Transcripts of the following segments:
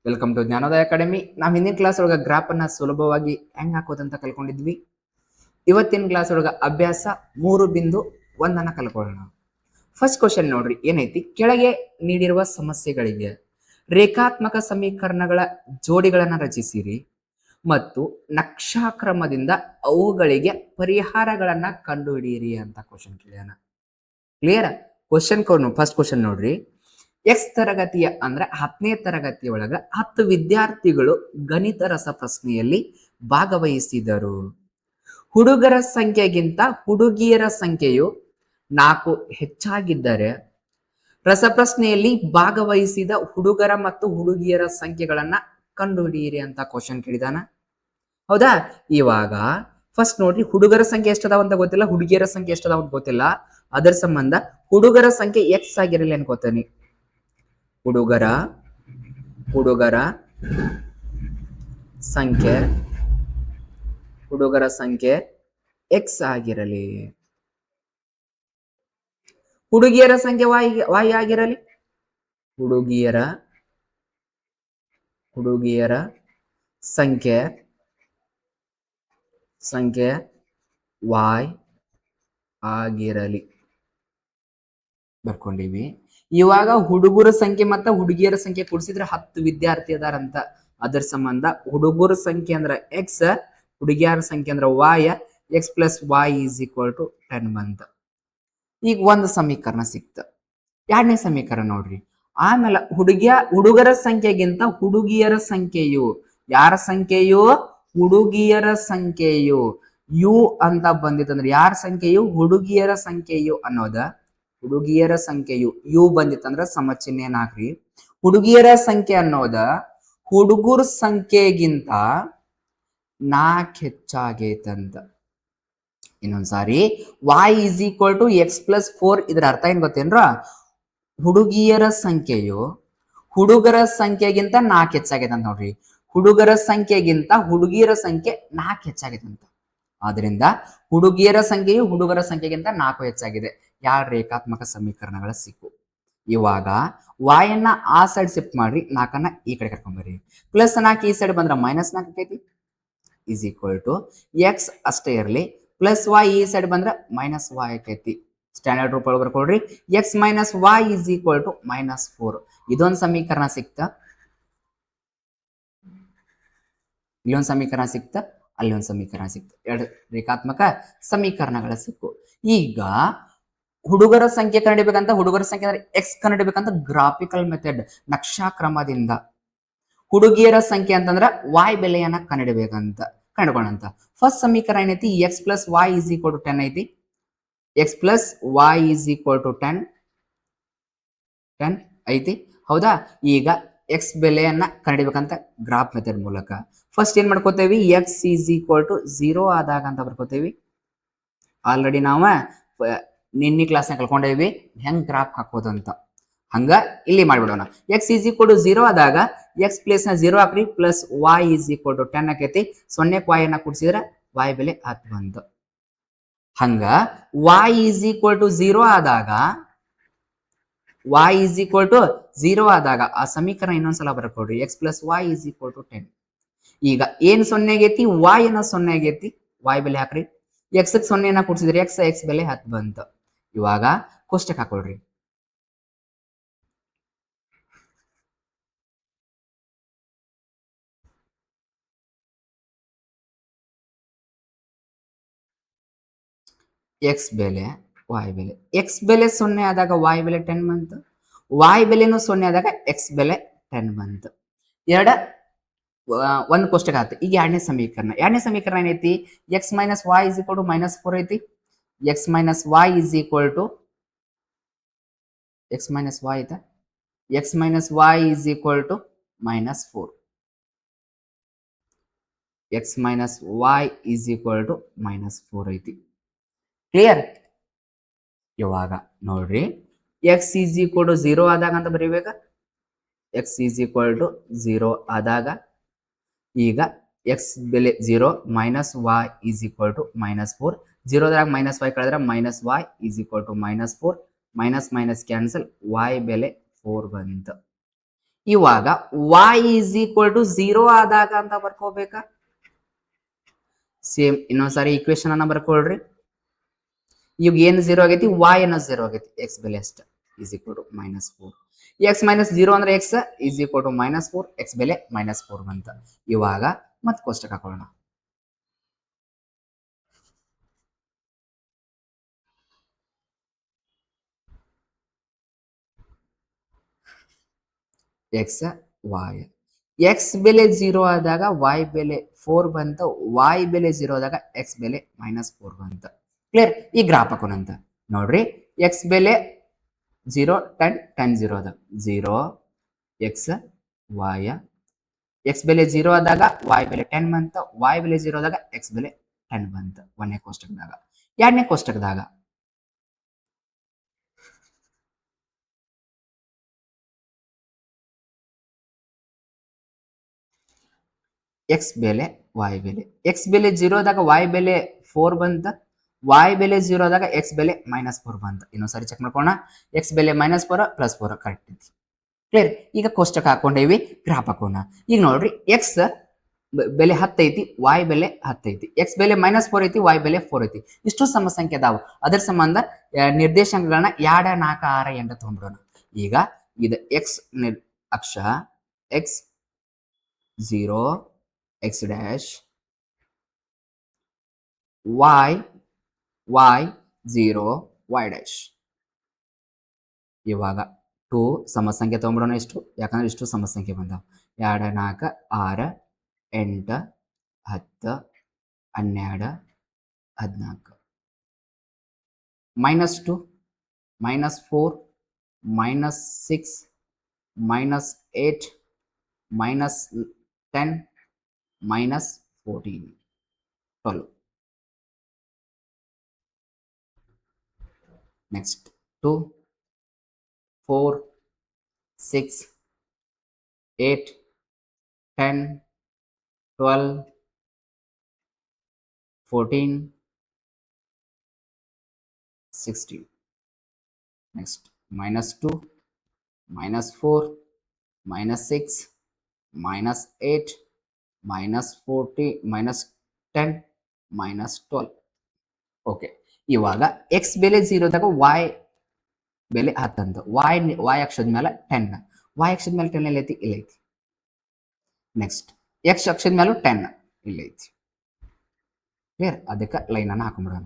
Welcome to Jnanodaya academy. ನಾವು ಹಿಂದಿನ class ಒಳಗೆ ಗ್ರಾಫ್ ಅನ್ನ ಸುಲಭವಾಗಿ ಹೆಂಗ್ ಹಾಕೋದಂತ ಕಲ್ಕೊಂಡಿದ್ವಿ. ಇವತ್ತಿನ ಕ್ಲಾಸ್ ಒಳಗೆ ಅಭ್ಯಾಸ 3.1 ಕಲ್ಕೊಳ್ಳೋಣ. ಫಸ್ಟ್ ಕ್ವಶನ್ ನೋಡ್ರಿ, ಏನೈತಿ? ಕೆಳಗೆ ನೀಡಿರುವ ಸಮಸ್ಯೆಗಳಿಗೆ ರೇಖಾತ್ಮಕ ಸಮೀಕರಣಗಳ ಜೋಡಿಗಳನ್ನ ರಚಿಸಿರಿ ಮತ್ತು ನಕ್ಷಾಕ್ರಮದಿಂದ ಅವುಗಳಿಗೆ ಪರಿಹಾರಗಳನ್ನ ಕಂಡುಹಿಡಿಯಿರಿ ಅಂತ ಕ್ವಶನ್ ಕೇಳ್ಯಾನ. ಕ್ಲಿಯರ್? ಕ್ವಶನ್ ಫಸ್ಟ್ ಕ್ವಶನ್ ನೋಡ್ರಿ, ಎಕ್ಸ್ ತರಗತಿಯ ಅಂದ್ರೆ 10ನೇ ತರಗತಿಯೊಳಗ 10 ವಿದ್ಯಾರ್ಥಿಗಳು ಗಣಿತ ರಸಪ್ರಶ್ನೆಯಲ್ಲಿ ಭಾಗವಹಿಸಿದರು. ಹುಡುಗರ ಸಂಖ್ಯೆಗಿಂತ ಹುಡುಗಿಯರ ಸಂಖ್ಯೆಯು 4 ಹೆಚ್ಚಾಗಿದ್ದರೆ ರಸಪ್ರಶ್ನೆಯಲ್ಲಿ ಭಾಗವಹಿಸಿದ ಹುಡುಗರ ಮತ್ತು ಹುಡುಗಿಯರ ಸಂಖ್ಯೆಗಳನ್ನ ಕಂಡುಹಿಡಿಯಿರಿ ಅಂತ ಕ್ವಶನ್ ಕೇಳಿದಾನ. ಹೌದಾ? ಇವಾಗ ಫಸ್ಟ್ ನೋಡ್ರಿ, ಹುಡುಗರ ಸಂಖ್ಯೆ ಎಷ್ಟದಾವ ಅಂತ ಗೊತ್ತಿಲ್ಲ, ಹುಡುಗಿಯರ ಸಂಖ್ಯೆ ಎಷ್ಟದಾವ ಅಂತ ಗೊತ್ತಿಲ್ಲ. ಅದರ ಸಂಬಂಧ ಹುಡುಗರ ಸಂಖ್ಯೆ ಎಕ್ಸ್ ಆಗಿರಲಿ ಅನ್ಕೋತಾನೆ. ಹುಡುಗರ ಸಂಖ್ಯೆ ಎಕ್ಸ್ ಆಗಿರಲಿ. ಹುಡುಗಿಯರ ಸಂಖ್ಯೆ ವಾಯ್ ಆಗಿರಲಿ. ಹುಡುಗಿಯರ ಸಂಖ್ಯೆ ವಾಯ್ ಆಗಿರಲಿ. ಬರ್ಕೊಂಡಿವಿ. ಇವಾಗ ಹುಡುಗರ ಸಂಖ್ಯೆ ಮತ್ತು ಹುಡುಗಿಯರ ಸಂಖ್ಯೆ ಕೂಡಿಸಿದ್ರೆ 10 ವಿದ್ಯಾರ್ಥಿ ಅದಾರಂತ. ಅದರ ಸಂಬಂಧ ಹುಡುಗರ ಸಂಖ್ಯೆ ಅಂದ್ರೆ ಎಕ್ಸ್, ಹುಡುಗಿಯರ ಸಂಖ್ಯೆ ಅಂದ್ರೆ y. X plus y is equal to 10 ಬಂತ. ಈಗ ಒಂದು ಸಮೀಕರಣ ಸಿಕ್ತ. ಎರಡನೇ ಸಮೀಕರಣ ನೋಡ್ರಿ. ಆಮೇಲೆ ಹುಡುಗರ ಸಂಖ್ಯೆಗಿಂತ ಹುಡುಗಿಯರ ಸಂಖ್ಯೆಯು, ಯಾರ ಸಂಖ್ಯೆಯು? ಹುಡುಗಿಯರ ಸಂಖ್ಯೆಯು ಯು ಅಂತ ಬಂದಿತ್ತಂದ್ರೆ ಯಾರ ಸಂಖ್ಯೆಯು? ಹುಡುಗಿಯರ ಸಂಖ್ಯೆಯು ಅನ್ನೋದ. ಹುಡುಗಿಯರ ಸಂಖ್ಯೆಯು ಯು ಬಂದಿತ್ತಂದ್ರ ಸಮಚಿಹ್ನೆಯನ್ನ ಹಾಕ್ರಿ. ಹುಡುಗಿಯರ ಸಂಖ್ಯೆ ಅನ್ನೋದ ಹುಡುಗರ ಸಂಖ್ಯೆಗಿಂತ 4 ಹೆಚ್ಚಾಗೈತಂತ. ಇನ್ನೊಂದ್ಸಾರಿ, y is equal to x plus 4. ಇದ್ರ ಅರ್ಥ ಏನ್ ಗೊತ್ತೇನ್ರ? ಹುಡುಗಿಯರ ಸಂಖ್ಯೆಯು ಹುಡುಗರ ಸಂಖ್ಯೆಗಿಂತ 4 ಹೆಚ್ಚಾಗೈತಂತ ನೋಡ್ರಿ. ಹುಡುಗರ ಸಂಖ್ಯೆಗಿಂತ ಹುಡುಗಿಯರ ಸಂಖ್ಯೆ 4 ಹೆಚ್ಚಾಗೈತಂತ. ಆದ್ರಿಂದ ಹುಡುಗಿಯರ ಸಂಖ್ಯೆಯು ಹುಡುಗರ ಸಂಖ್ಯೆಗಿಂತ 4 ಹೆಚ್ಚಾಗಿದೆ. ಯಾವ ರೇಖಾತ್ಮಕ ಸಮೀಕರಣಗಳ ಸಿಕ್ಕು. ಇವಾಗ y ಅನ್ನ ಆ ಸೈಡ್ ಶಿಫ್ಟ್ ಮಾಡ್ರಿ, 4 ಈ ಕಡೆ ಕರ್ಕೊಂಡ್ಬರ್ರಿ. ಪ್ಲಸ್ 4 ಈ ಸೈಡ್ ಬಂದ್ರ ಮೈನಸ್ 4 ಆಕೈತಿ. ಈಸ್ ಈಕ್ವಲ್ ಟು ಎಕ್ಸ್ ಅಷ್ಟೇ ಇರಲಿ, ಪ್ಲಸ್ y ಈ ಸೈಡ್ ಬಂದ್ರ ಮೈನಸ್ y ಆಕೈತಿ. ಸ್ಟ್ಯಾಂಡರ್ಡ್ ರೂಪ ಒಳಗೆ ಬರ್ಕೊಳ್ರಿ. X minus y is equal to -4. ಇದೊಂದು ಸಮೀಕರಣ ಸಿಕ್ತ, ಇಲ್ಲೊಂದು ಸಮೀಕರಣ ಸಿಕ್ತ, ಅಲ್ಲೊಂದು ಸಮೀಕರಣ ಸಿಕ್ತು. 2 ರೇಖಾತ್ಮಕ ಸಮೀಕರಣಗಳ ಸಿಕ್ಕು. ಈಗ ಹುಡುಗರ ಸಂಖ್ಯೆ ಕಂಡಿಡ್ಬೇಕಂತ, ಹುಡುಗರ ಸಂಖ್ಯೆ ಅಂದ್ರೆ ಎಕ್ಸ್ ಕಂಡಿಡ್ಬೇಕಂತ ಗ್ರಾಫಿಕಲ್ ಮೆಥಡ್ ನಕ್ಷಾಕ್ರಮದಿಂದ, ಹುಡುಗಿಯರ ಸಂಖ್ಯೆ ಅಂತಂದ್ರ ವಾಯ್ ಬೆಲೆಯನ್ನ ಕಂಡುಕೊಳ್ಳಂತ. ಫಸ್ಟ್ ಸಮೀಕರಣ ಏನೈತಿ? X plus y is equal to 10 ಐತಿ. X plus y is equal to 10 ಐತಿ. ಹೌದಾ? ಈಗ ಎಕ್ಸ್ ಬೆಲೆಯನ್ನ ಕಂಡುಹಿಡಿಬೇಕಂತ ಗ್ರಾಫ್ ಮೆಥಡ್ ಮೂಲಕ ಫಸ್ಟ್ ಏನ್ ಮಾಡ್ಕೋತೇವಿ? ಎಕ್ಸ್ ಈಸ್ ಈಕ್ವಲ್ ಟು 0 ಆದಾಗ ಅಂತ ಬರ್ಕೋತೇವಿ. ಆಲ್ರೆಡಿ ನಾವು ನಿನ್ನೆ ಕ್ಲಾಸ್ನ ಕಲ್ಕೊಂಡೇವಿ ಹೆಂಗ್ ಗ್ರಾಫ್ ಹಾಕೋದು ಅಂತ. ಹಂಗ ಇಲ್ಲಿ ಮಾಡ್ಬಿಡೋಣ. ಎಕ್ಸ್ ಈಸ್ ಈಕ್ವಲ್ ಟು 0 ಆದಾಗ ಎಕ್ಸ್ ಪ್ಲೇಸ್ ನ 0 ಹಾಕ್ರಿ, plus y is equal to 10 ಆಕೈತಿ. 0ಕ್ಕೆ ವಾಯ್ ಅನ್ನ ಕೂಡಿಸಿದ್ರೆ ವಾಯ್ ಬೆಲೆ 10 ಬಂತು. ಹಂಗ ವಾಯ್ ಈಸ್ ಈಕ್ವಲ್ ಟು 0 ಆದಾಗ ಆ ಸಮೀಕರಣ ಇನ್ನೊಂದ್ಸಲ ಬರ್ಕೊಡ್ರಿ. X plus y is equal to 10. ಈಗ ಏನ್ 0 ಆಗೈತಿ? ವಾಯ್ ಅನ್ನ 0 ಆಗೈತಿ. ವಾಯ್ ಬೆಲೆ ಹಾಕ್ರಿ. ಎಕ್ಸ್ 0 ಕೂಡಿಸಿದ್ರೆ ಎಕ್ಸ್ ಬೆಲೆ 10 ಬಂತು. ಇವಾಗ ಕೋಷ್ಟಕ ಹಾಕೊಳ್ರಿ. ಎಕ್ಸ್ ಬೆಲೆ ವಾಯ್ ಬೆಲೆ, ಎಕ್ಸ್ ಬೆಲೆ 0 ಆದಾಗ ವಾಯ್ ಬೆಲೆ 10 ಬಂತು. ವಾಯ್ ಬೆಲೆನು 0 ಆದಾಗ ಎಕ್ಸ್ ಬೆಲೆ 10 ಬಂತು. ಒಂದು ಕೋಷ್ಟಕ ಆಯ್ತು. ಈಗ ಎರಡನೇ ಸಮೀಕರಣ ಏನೈತಿ? X minus y is equal to -4 ಐತಿ. X minus y is equal to x minus y ಐತ. X minus y is equal to -4. X minus y is equal to -4 ಐತಿ. ಕ್ಲಿಯರ್? ಇವಾಗ ನೋಡ್ರಿ, ಎಕ್ಸ್ ಈಸ್ ಈಕ್ವಲ್ ಟು 0 ಆದಾಗ ಅಂತ ಬರೀಬೇಕ. X is equal to 0 ಆದಾಗ ಈಗ ಎಕ್ಸ್ ಬೆಲೆ 0 minus y is equal to -4. 0ದಾಗ ಮೈನಸ್ ವಾಯ್ ಕಳೆದ್ರೆ minus y is equal to -4. Minus minus cancel, y ಬೆಲೆ 4 ಬಂತು. ಇವಾಗ y ಈಸ್ ಈಕ್ವಲ್ ಟು 0 ಆದಾಗ ಅಂತ ಬರ್ಕೋಬೇಕಾ? ಸೇಮ್ ಇನ್ನೊಂದ್ಸಾರಿ ಈಕ್ವೇಶನ್ ಅನ್ನ ಬರ್ಕೊಳ್ರಿ. ಈಗ ಏನು 0 ಆಗೈತಿ, y ಅನ್ನ 0 ಆಗೈತಿ, x ಬೆಲೆ ಅಷ್ಟ is equal to -4. x minus 0 ಅಂದ್ರೆ x is equal to -4, x ಬೆಲೆ -4 ಬಂತ. ಇವಾಗ ಮತ್ತೆ ಕೋಷ್ಟಕ ಹಾಕೊಳ್ಳೋಣ. x y x ಬೆಲೆ 0 ಆದಾಗ y ಬೆಲೆ 4 ಬಂತ, y ಬೆಲೆ 0 ಆದಾಗ x ಬೆಲೆ -4 ಬಂತ. ಕ್ಲಿಯರ್? ಈ ಗ್ರಾಫ್ ಹಾಕೋಣಂತ ನೋಡ್ರಿ. x ಬೆಲೆ 0 10 10 0 ಅದ 0 x y. x ಬೆಲೆ 0 ಆದಾಗ y ಬೆಲೆ 10 ಬಂತ, y ಬೆಲೆ 0 ಆದಾಗ x ಬೆಲೆ 10 ಬಂತ. ಒಂದನೇ ಕೋಷ್ಟಕದಾಗ. ಎರಡನೇ ಕೋಷ್ಟಕದಾಗ x ಬೆಲೆ y ಬೆಲೆ, x ಬೆಲೆ 0 ಆದಾಗ y ಬೆಲೆ 4 ಬಂತ, y ಬೆಲೆ 0 ಆದಾಗ x ಬೆಲೆ -4 ಬಂತ. ಇನ್ನೊಂದ್ಸರಿ ಚೆಕ್ ಮಾಡ್ಕೋಣ. x ಬೆಲೆ -4 +4 ಕರೆಕ್ಟ್ ಐತಿ. ಕ್ಲಿಯರ್? ಈಗ ಕೋಷ್ಟಕ ಹಾಕೊಂಡೇವಿ, ಗ್ರಾಫ್ ಹಾಕೋಣ. ಈಗ ನೋಡ್ರಿ, x ಬೆಲೆ 10 ಐತಿ, y ಬೆಲೆ 10 ಐತಿ, x ಬೆಲೆ -4 ಐತಿ, y ಬೆಲೆ 4 ಐತಿ. ಇಷ್ಟು ಸಮಸಂಖ್ಯೆ ಅದಾವ. ಅದರ ಸಂಬಂಧ ನಿರ್ದೇಶಾಂಕಗಳನ್ನ 2 4 6 8 ತಗೊಂಡ್ಬಿಡೋಣ. ಈಗ ಇದು x ಅಕ್ಷ, x 0 x dash, y 0 y dash. ಇವಾಗ 2 ಸಮಸಂಖ್ಯೆ ತಗೊಂಡ್ಬಿಡೋಣ. ಇಷ್ಟು ಯಾಕಂದ್ರೆ ಇಷ್ಟು ಸಮಸಂಖ್ಯೆ ಬಂದಾವ. 2 4 6 8 10 12 14 -2 -4 -6 -8 -10 -14 12. Next 2 4 6 8 10 12 14 16. Next -2 -4 -6 -8 -40 -10 -12. ಓಕೆ. ಇವಾಗ x ಬೆಲೆ 0 ದಾಗ y ಬೆಲೆ 10 ಅಂತ. y ಅಕ್ಷದ ಮೇಲೆ 10, y ಅಕ್ಷದ ಮೇಲೆ 10 ಎಲ್ಲೈತಿ, ಇಲ್ಲೈತಿ. ನೆಕ್ಸ್ಟ್ x ಅಕ್ಷದ ಮೇಲೂ 10 ಇಲ್ಲೈತಿ. ಕ್ಲಿಯರ್? ಅದಕ್ಕೆ ಲೈನ್ ಅನ್ನ ಹಾಕೊಂಡ್ಬಿಡೋಣ.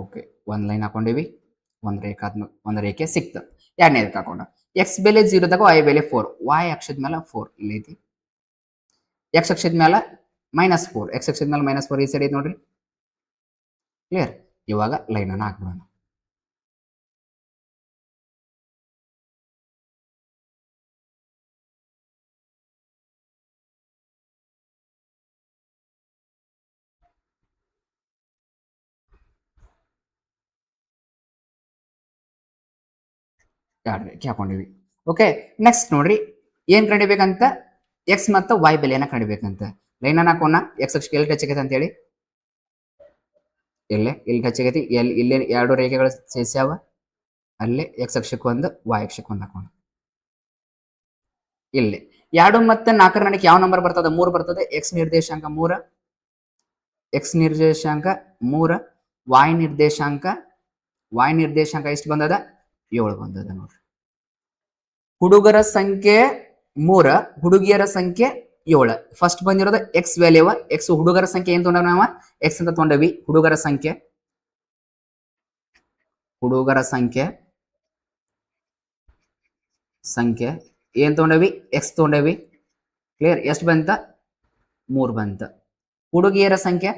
ಓಕೆ, ಒಂದ್ ಲೈನ್ ಹಾಕೊಂಡಿವಿ, ಒಂದ್ ರೇಖೆ ಸಿಕ್ತ. ಎರಡನೇ ರೇಖೆ ಹಾಕೊಂಡ. x ಬೆಲೆ 0 ದಾಗ y ಬೆಲೆ 4, y ಅಕ್ಷದ ಮೇಲೆ 4 ಇಲ್ಲೈತಿ. x ಅಕ್ಷದ ಮೇಲೆ -4, x ಅಕ್ಷದ ಮೇಲೆ -4 ಈ ಸೈಡ್ ಐತಿ ನೋಡ್ರಿ. ಕ್ಲಿಯರ್? ಇವಾಗ ಲೈನ್ ಅನ್ನ ಹಾಕ್ಬಿಡೋಣ. ಎರಡು ರೇಖೆ ಹಾಕೊಂಡಿವಿ. ಓಕೆ, ನೆಕ್ಸ್ಟ್ ನೋಡ್ರಿ, ಏನ್ ಕಂಡಿಬೇಕಂತ, ಎಕ್ಸ್ ಮತ್ತು ವೈ ಬೆಲೆಯನ್ನ ಕಂಡಿಬೇಕಂತ. ಲೈನ್ ಅನ್ನ ಹಾಕೋಣ. ಎಕ್ಸ್ ಅಕ್ಷಕ್ಕೆ ಎಲ್ಲಿ ಟಚ್ ಆಗೈತೆ ಅಂತ ಹೇಳಿ, ಇಲ್ಲಿ ಟಚ್ ಆಗೈತಿ. ಇಲ್ಲೇ ಎರಡು ರೇಖೆಗಳು ಸೇರ್ಸ್ಯಾವ, ಅಲ್ಲೇ ಎಕ್ಸ್ ಅಕ್ಷಕ್ಕೆ ಒಂದು, ವೈ ಅಕ್ಷಕ್ಕೆ ಒಂದು ಹಾಕೋಣ. ಇಲ್ಲಿ 2 ಮತ್ತು 4 ನಡಕ್ಕೆ ಯಾವ ನಂಬರ್ ಬರ್ತದೆ? 3 ಬರ್ತದೆ. ಎಕ್ಸ್ ನಿರ್ದೇಶಾಂಕ 3, ಎಕ್ಸ್ ನಿರ್ದೇಶಾಂಕ 3, ವೈ ನಿರ್ದೇಶಾಂಕ ಎಷ್ಟು ಬಂದದ? 7 ಬಂದದ ನೋಡ್ರಿ. ಹುಡುಗರ ಸಂಖ್ಯೆ 3, ಹುಡುಗಿಯರ ಸಂಖ್ಯೆ 7. ಫಸ್ಟ್ ಬಂದಿರೋದು ಎಕ್ಸ್ ವ್ಯಾಲ್ಯೂ. ಎಕ್ಸ್ ಹುಡುಗರ ಸಂಖ್ಯೆ ಏನ್ ತೊಗೊಂಡವ ನಾವು? ಎಕ್ಸ್ ಅಂತ ತೊಗೊಂಡವಿ. ಹುಡುಗರ ಸಂಖ್ಯೆ ಏನ್ ತೊಗೊಂಡವಿ? ಎಕ್ಸ್ ತೊಗೊಂಡವಿ. ಕ್ಲಿಯರ್? ಎಷ್ಟು ಬಂತ? 3 ಬಂತ. ಹುಡುಗಿಯರ ಸಂಖ್ಯೆ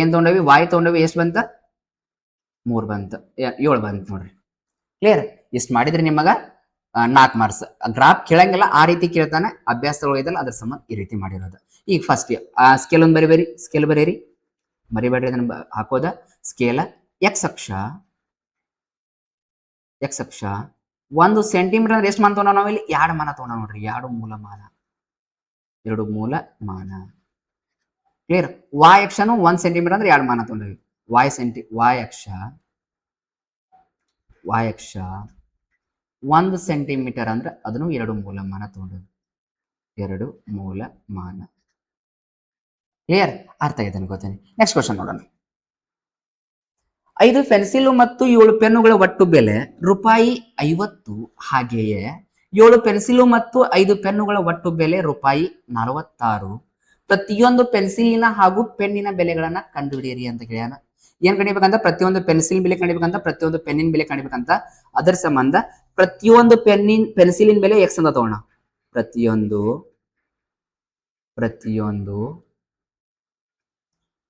ಏನ್ ತೊಗೊಂಡವಿ? ವಾಯ್ ತೊಗೊಂಡವಿ. ಎಷ್ಟು ಬಂತ? 3 ಬಂತ. 7 ಬಂತ ನೋಡ್ರಿ. ಕ್ಲಿಯರ್? ಇಷ್ಟು ಮಾಡಿದ್ರೆ ನಿಮಗ 4 ಮಾರ್ಕ್ಸ್. ಗ್ರಾಫ್ ಕೇಳಂಗಿಲ್ಲ, ಆ ರೀತಿ ಕೇಳ್ತಾನೆ. ಅಭ್ಯಾಸಗಳು ಇದಲ್ಲ, ಅದ್ರ ಸಂಬಂಧ ಈ ರೀತಿ ಮಾಡಿರೋದು. ಈಗ ಫಸ್ಟ್ ಸ್ಕೇಲ್ ಒಂದು ಬರೀಬೇರಿ. ಸ್ಕೇಲ್ ಬರೀರಿ, ಮರಿಬೇಡ್ರಿ ಅದನ್ನ ಹಾಕೋದ. ಸ್ಕೇಲ ಎಕ್ಸ್ ಅಕ್ಷ 1 ಸೆಂಟಿಮೀಟರ್ ಅಂದ್ರೆ ಎಷ್ಟು ಮಾನ ತಗೊಂಡ ನಾವಿಲ್ಲಿ 2 ಮಾನ ತಗೊಂಡ ನೋಡ್ರಿ, 2 ಮೂಲಮಾನ, 2 ಮೂಲಮಾನ. ಕ್ಲಿಯರ್. y ಅಕ್ಷನು 1 ಸೆಂಟಿಮೀಟರ್ ಅಂದ್ರೆ 2 ಮಾನ ತಗೊಂಡ್ರಿ. y ಅಕ್ಷ 1 ಸೆಂಟಿಮೀಟರ್ ಅಂದ್ರೆ ಅದನ್ನು 2 ಮೂಲಮಾನ ತಗೊಂಡ್ರಿ, 2 ಮೂಲಮಾನ. ಕ್ಲಿಯರ್, ಅರ್ಥ ಆಯ್ತು ಅನ್ಕೋತೀನಿ. ನೆಕ್ಸ್ಟ್ ಕ್ವಶನ್ ನೋಡೋಣ. 5 ಪೆನ್ಸಿಲ್ ಮತ್ತು 7 ಪೆನ್ನುಗಳ ಒಟ್ಟು ಬೆಲೆ ₹50. ಹಾಗೆಯೇ 7 ಪೆನ್ಸಿಲ್ ಮತ್ತು 5 ಪೆನ್ನುಗಳ ಒಟ್ಟು ಬೆಲೆ ₹46. ಪ್ರತಿಯೊಂದು ಪೆನ್ಸಿಲಿನ ಹಾಗೂ ಪೆನ್ನಿನ ಬೆಲೆಗಳನ್ನ ಕಂಡುಹಿಡಿಯಿರಿ ಅಂತ ಹೇಳ್ಯಾನ. ಏನ್ ಕಂಡಿಬೇಕಂತ, ಪ್ರತಿಯೊಂದು ಪೆನ್ಸಿಲ್ ಬೆಲೆ ಕಂಡಿಬೇಕಂತ, ಪ್ರತಿಯೊಂದು ಪೆನ್ನಿನ ಬೆಲೆ ಕಂಡಿಬೇಕಂತ. ಅದರ ಸಂಬಂಧ ಪ್ರತಿಯೊಂದು ಪೆನ್ಸಿಲಿನ ಬೆಲೆ ಎಕ್ಸ್ ಅಂತ ತಗೋಣ. ಪ್ರತಿಯೊಂದು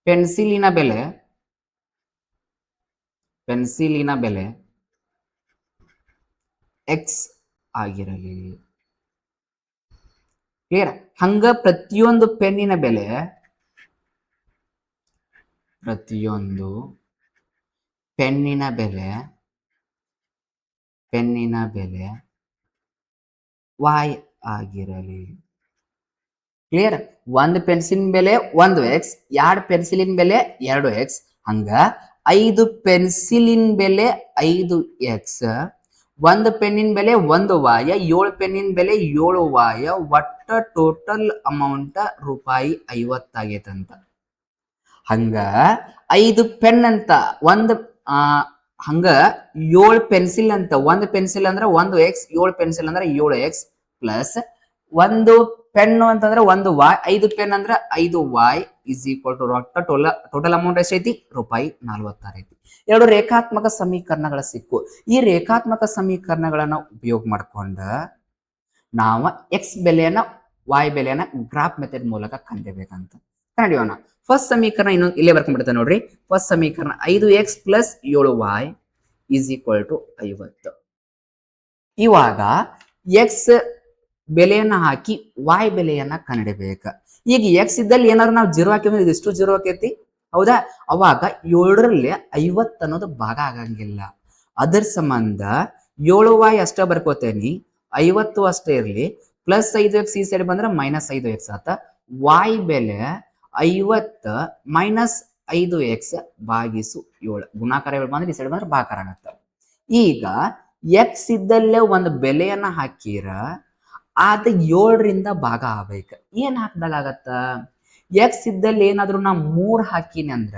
ಪೆನ್ಸಿಲಿನ ಬೆಲೆ ಎಕ್ಸ್ ಆಗಿರಲಿ. ಕ್ಲಿಯರ್. ಹಂಗ ಪ್ರತಿಯೊಂದು ಪೆನ್ನಿನ ಬೆಲೆ y ಆಗಿರಲಿ. ಕ್ಲಿಯರ್. ಒಂದು ಪೆನ್ಸಿಲಿನ ಬೆಲೆ 1x, 2 ಪೆನ್ಸಿಲಿನ ಬೆಲೆ 2x. ಹಂಗ 5 ಪೆನ್ಸಿಲಿನ ಬೆಲೆ 5x, 1 ಪೆನ್ನಿನ ಬೆಲೆ 1y, 7 ಪೆನ್ನಿನ ಬೆಲೆ 7y, ಒಟ್ಟ ಟೋಟಲ್ ಅಮೌಂಟ್ ₹50 ಆಗೈತಂತ. ಹಂಗ 5 ಪೆನ್ ಅಂತ ಹಂಗ 7 ಪೆನ್ಸಿಲ್ ಅಂತ, 1 ಪೆನ್ಸಿಲ್ ಅಂದ್ರೆ 1x, 7 ಪೆನ್ಸಿಲ್ ಅಂದ್ರೆ 7x, ಪ್ಲಸ್ 1 ಪೆನ್ನು ಅಂತಂದ್ರೆ 1y, 5 ಪೆನ್ ಅಂದ್ರೆ 5y is equal to total amount ಎಷ್ಟೈತಿ? ₹46 ಐತಿ. 2 ರೇಖಾತ್ಮಕ ಸಮೀಕರಣಗಳ ಸಿಕ್ಕು. ಈ ರೇಖಾತ್ಮಕ ಸಮೀಕರಣಗಳನ್ನ ಉಪಯೋಗ ಮಾಡ್ಕೊಂಡ ನಾವು ಎಕ್ಸ್ ಬೆಲೆಯನ್ನ y ಬೆಲೆಯನ್ನ ಗ್ರಾಫ್ ಮೆಥಡ್ ಮೂಲಕ ಕಂಡಿಬೇಕಂತ ಕಂಡಿಯೋಣ. ಫಸ್ಟ್ ಸಮೀಕರಣ ಇಲ್ಲೇ ಬರ್ಕೊಂಡ್ಬಿಡ್ತೇವೆ ನೋಡ್ರಿ. ಫಸ್ಟ್ ಸಮೀಕರಣ 5x plus 7y is equal to 50. ಇವಾಗ ಎಕ್ಸ್ ಬೆಲೆಯನ್ನ ಹಾಕಿ y ಬೆಲೆಯನ್ನ ಕಂಡಿಡ್ಬೇಕ. ಈಗ ಎಕ್ಸ್ ಇದ್ದಲ್ಲಿ ಏನಾದ್ರು ನಾವು 0 ಹಾಕಿದ್ರೆ ಇದಿಷ್ಟು 0 ಆಕೈತಿ, ಹೌದಾ? ಅವಾಗ 7ರಲ್ಲಿ 50 ಅನ್ನೋದು ಭಾಗ ಆಗಂಗಿಲ್ಲ. ಅದರ ಸಂಬಂಧ 7y ಅಷ್ಟೇ ಬರ್ಕೋತೇನಿ, 50 ಅಷ್ಟೇ ಇರ್ಲಿ, ಪ್ಲಸ್ 5x ಈ ಸೈಡ್ ಬಂದ್ರೆ ಮೈನಸ್ 5x ಆತ. y ಬೆಲೆ 50 ಮೈನಸ್ 5x ಭಾಗಿಸು 7. ಗುಣಾಕಾರ ಬಂದ್ರೆ ಈ ಸೈಡ್ ಬಂದ್ರೆ ಭಾಗಾಕಾರ ಆಗತ್ತ. ಈಗ ಎಕ್ಸ್ ಇದ್ದಲ್ಲೇ ಒಂದು ಬೆಲೆಯನ್ನ ಹಾಕಿರ ಅದ 7ರಿಂದ ಭಾಗ ಆಗ್ಬೇಕು. ಏನ್ ಹಾಕ್ದಾಗ ಆಗತ್ತ? ಎಕ್ಸ್ ಇದ್ದಲ್ಲಿ ಏನಾದ್ರು ನಾ 3 ಹಾಕಿನಿ ಅಂದ್ರ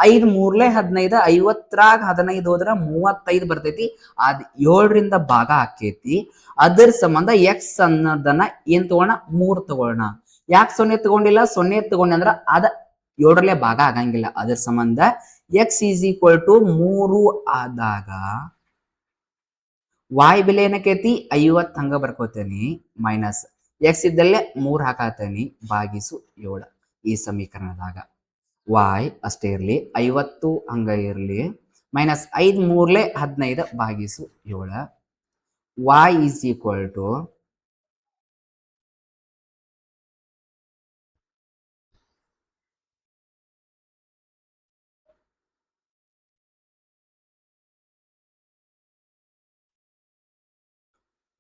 5 3 15, 50ರಾಗ 15 ಹೋದ್ರ 35 ಬರ್ತೈತಿ. ಅದ್ 7ರಿಂದ ಭಾಗ ಆಕೈತಿ. ಅದರ ಸಂಬಂಧ ಎಕ್ಸ್ ಅನ್ನೋದನ್ನ ಏನ್ ತಗೋಣ? 3 ತಗೋಣ. ಯಾಕೆ 0 ತಗೊಂಡಿಲ್ಲ? 0 ತಗೊಂಡಿ ಅಂದ್ರ ಅದ 7ರಲ್ಲೇ ಭಾಗ ಆಗಂಗಿಲ್ಲ. ಅದರ ಸಂಬಂಧ ಎಕ್ಸ್ ಈಸ್ ಈಕ್ವಲ್ ಟು 3 ಆದಾಗ y ಬೆಲೆ ಏನಕೈತಿ? 50 ಹಂಗ ಬರ್ಕೋತೇನಿ, ಮೈನಸ್ ಎಕ್ಸ್ ಇದ್ದಲ್ಲೇ 3 ಹಾಕತೇನಿ, ಭಾಗಿಸು 7 ಈ ಸಮೀಕರಣದಾಗ. y ಅಷ್ಟೇ ಇರ್ಲಿ, 50 ಹಂಗ ಇರ್ಲಿ, ಮೈನಸ್ 5 3 15 ಭಾಗಿಸು 7. y is equal to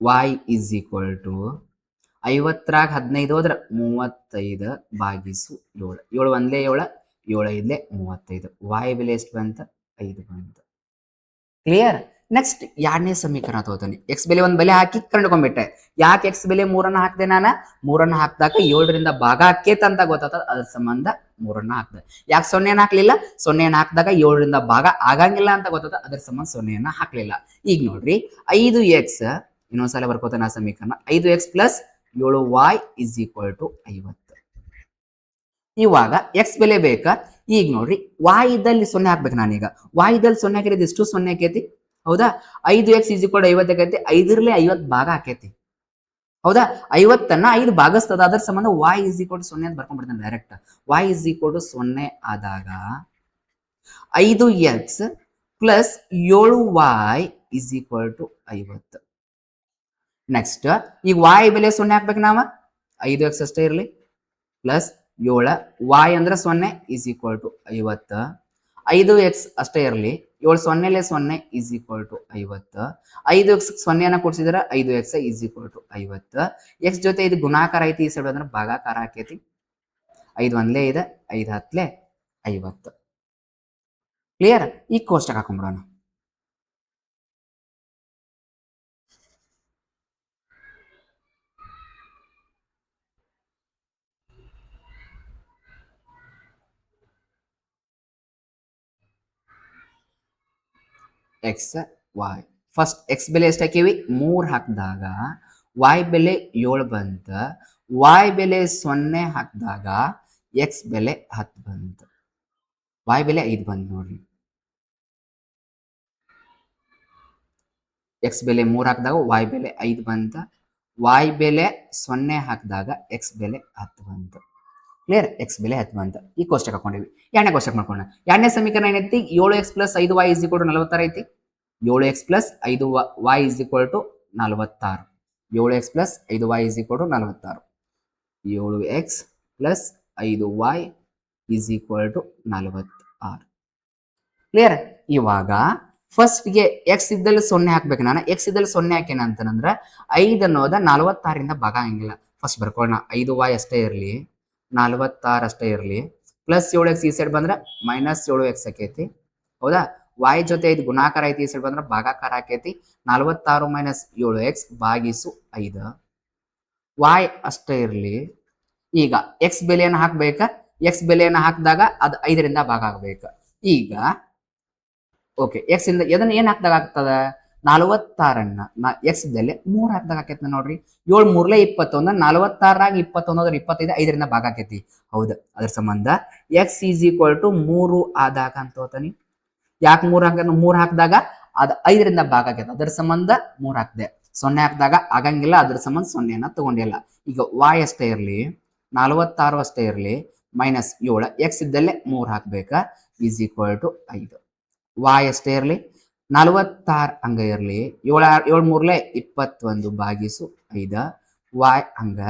y is equal to 50ರಾಗ 15 ಹೋದ್ರ 35 ಭಾಗಿಸು 7. 7 ಒಂದ್ಲೇ 7, 7 ಐದ್ಲೆ 35. y ಬೆಲೆ ಎಷ್ಟು ಬಂತ? 5 ಬಂತ. ಕ್ಲಿಯರ್. ನೆಕ್ಸ್ಟ್ 2ನೇ ಸಮೀಕರಣ ತಗೋತಾನೆ. ಎಕ್ಸ್ ಬೆಲೆ ಒಂದು ಬೆಲೆ ಹಾಕಿ ಕಂಡುಕೊಂಡ್ಬಿಟ್ಟೆ. ಯಾಕೆ ಎಕ್ಸ್ ಬೆಲೆ 3 ಹಾಕ್ದೆ ನಾನು? 3 ಹಾಕಿದಾಗ 7ರಿಂದ ಭಾಗ ಆಕೇತ ಅಂತ ಗೊತ್ತಾಗ್ತದ. ಅದ್ರ ಸಂಬಂಧ 3 ಹಾಕ್ದೆ. ಯಾಕೆ 0 ಹಾಕ್ಲಿಲ್ಲ? 0 ಹಾಕಿದಾಗ 7ರಿಂದ ಭಾಗ ಆಗಂಗಿಲ್ಲ ಅಂತ ಗೊತ್ತದ. ಅದ್ರ ಸಂಬಂಧ 0 ಹಾಕ್ಲಿಲ್ಲ. ಈಗ ನೋಡ್ರಿ, 5x ಇನ್ನೊಂದ್ಸಲ ಬರ್ಕೋತಾನೆ ಆ ಸಮೀಕರಣ. 5x plus 7y is equal to 50. ಇವಾಗ ಎಕ್ಸ್ ಬೆಲೆ ಬೇಕಾ? ಈಗ ನೋಡ್ರಿ, y ಇದ್ದಲ್ಲಿ 0 ಹಾಕ್ಬೇಕು ನಾನೀಗ. y ಇದ್ದಲ್ಲಿ 0 ಹಾಕಿರೋದು ಎಷ್ಟು? 0 ಆಕೈತಿ, ಹೌದಾ? 5x ಈಸ್ ಈಕ್ವಲ್ ಟು 50 ಆಕೈತಿ. 5ರಲ್ಲಿ 50 ಭಾಗ ಆಕೈತಿ, ಹೌದಾ? 50ಅನ್ನ 5 ಭಾಗಿಸ್ತದ. ಅದರ ಸಂಬಂಧ y ಈಸ್ ಈಕ್ವಲ್ ಟು 0 ಅಂತ ಬರ್ಕೊಂಡ್ಬಿಡ್ತಾನೆ direct. y is equal to 0 ಆದಾಗ 5x plus 7y is equal to 50. Next ಈಗ y ಬೆಲೆ 0 ಹಾಕ್ಬೇಕು ನಾವ. 5x ಅಷ್ಟೇ ಇರಲಿ, ಪ್ಲಸ್ 7 y ಅಂದ್ರೆ 0 ಈಸ್ ಈಕ್ವಲ್ ಟು 50. 5x ಅಷ್ಟೇ ಇರಲಿ, 7 ಸೊನ್ನೆಲೆ 0 ಈಸ್ ಈಕ್ವಲ್ ಟು 50. 5x ಸೊನ್ನೆಯನ್ನ ಕೊಡ್ಸಿದ್ರೆ 5x is equal to 50. x ಜೊತೆ ಇದು ಗುಣಾಕಾರ ಐತಿ, ಈ ಸೈಡ್ ಅಂದ್ರೆ ಭಾಗಾಕಾರ ಆಕೈತಿ. 5 ಒಂದ್ಲೇ ಇದೆ, 5 ಹತ್ಲೆ 50. ಕ್ಲಿಯರ್? ಈ ಕೋಷ್ಟಕ ಹಾಕೊಂಡ್ಬಿಡೋಣ. ಎಕ್ಸ್ ವೈ ಫಸ್ಟ್ ಎಕ್ಸ್ ಬೆಲೆ ಎಷ್ಟು ಹಾಕೀವಿ? 3 ಹಾಕಿದಾಗ y ಬೆಲೆ 7 ಬಂತ. y ಬೆಲೆ 0 ಹಾಕಿದಾಗ x ಬೆಲೆ 10 ಬಂತು. y ಬೆಲೆ 5 ಬಂತು ನೋಡ್ರಿ. x ಬೆಲೆ 3 ಹಾಕಿದಾಗ y ಬೆಲೆ 5 ಬಂತ. y ಬೆಲೆ 0 ಹಾಕಿದಾಗ x ಬೆಲೆ 10 ಬಂತು. ಕ್ಲಿಯರ್? x ಬೆಲೆ 10 ಬಂತ. ಈ ಕೋಷ್ಟಕ ಹಾಕೊಂಡಿವಿ. ಎರಡನೇ ಕೋಷ್ಟಕ ಮಾಡ್ಕೊಂಡ. ಎರಡನೇ ಸಮೀಕರಣ ಏನೈತಿ? 7x + 5y = 46 ಐತಿ. 7x + 5y = 46. 7x + 5y = 46. 7x + 5y = 46. Clear? ಇವಾಗ ಫಸ್ಟ್ಗೆ ಎಕ್ಸ್ ಇದ್ದಲ್ಲಿ 0 ಹಾಕ್ಬೇಕು. ನಾನು ಎಕ್ಸ್ ಇದ್ದಲ್ಲಿ 0 ಹಾಕೇನ ಅಂತಂದ್ರೆ 5 ಅನ್ನೋದ 46ರಿಂದ ಭಾಗ ಹಂಗಿಲ್ಲ. ಫಸ್ಟ್ ಬರ್ಕೊಳ್ಳೋಣ. 5y ಅಷ್ಟೇ ಇರಲಿ, 46 ಅಷ್ಟೇ ಇರಲಿ. ಪ್ಲಸ್ 7x ಈ ಸೈಡ್ ಬಂದ್ರೆ -7x ಆಕೈತಿ. ಹೌದಾ? y ಜೊತೆ ಇದು ಗುಣಾಕಾರ ಐತಿ, ಈ ಸೈಡ್ ಬಂದ್ರೆ ಭಾಗಾಕಾರ ಆಕೈತಿ. 46 - 7x / 5. y ಅಷ್ಟೇ ಇರಲಿ. ಈಗ ಎಕ್ಸ್ ಬೆಲೆಯನ್ನು ಹಾಕ್ಬೇಕಾ? ಎಕ್ಸ್ ಬೆಲೆಯನ್ನು ಹಾಕಿದಾಗ ಅದು 5ರಿಂದ ಭಾಗ ಆಗ್ಬೇಕು. ಈಗ ಓಕೆ, ಎಕ್ಸ್ ಇಂದ ಇದನ್ನ ಏನ್ ಹಾಕ್ದಾಗ ಆಗ್ತದ? 46ನ್ನ ಎಕ್ಸ್ ಬೆಲೆ 3 ಹಾಕ್ದಾಗ ಆಕೈತಿ ನೋಡ್ರಿ. 7 3 21, 46 21 25, 5ರಿಂದ ಭಾಗ ಆಕೈತಿ. ಹೌದು, ಅದ್ರ ಸಂಬಂಧ ಎಕ್ಸ್ = 3 ಆದಾಗ ಅಂತ ಹೋತಾನಿ. ಯಾಕೆ 3 ಹಾಕ? 3 ಹಾಕಿದಾಗ ಅದು 5ರಿಂದ ಭಾಗ ಆಗೈತೆ, ಅದ್ರ ಸಂಬಂಧ 3 ಹಾಕ್ದೆ. 0 ಹಾಕಿದಾಗ ಆಗಂಗಿಲ್ಲ, ಅದ್ರ ಸಂಬಂಧ 0ನ ತಗೊಂಡಿಲ್ಲ. ಈಗ y ಅಷ್ಟೇ ಇರಲಿ, 46 ಅಷ್ಟೇ ಇರಲಿ, -7 ಎಕ್ಸ್ ಇದ್ದಲ್ಲೇ 3 ಹಾಕ್ಬೇಕಾ = 5. y ಅಷ್ಟೇ ಇರಲಿ, 46 ಹಂಗ ಇರಲಿ, 7 3 21 / 5. y ಹಂಗ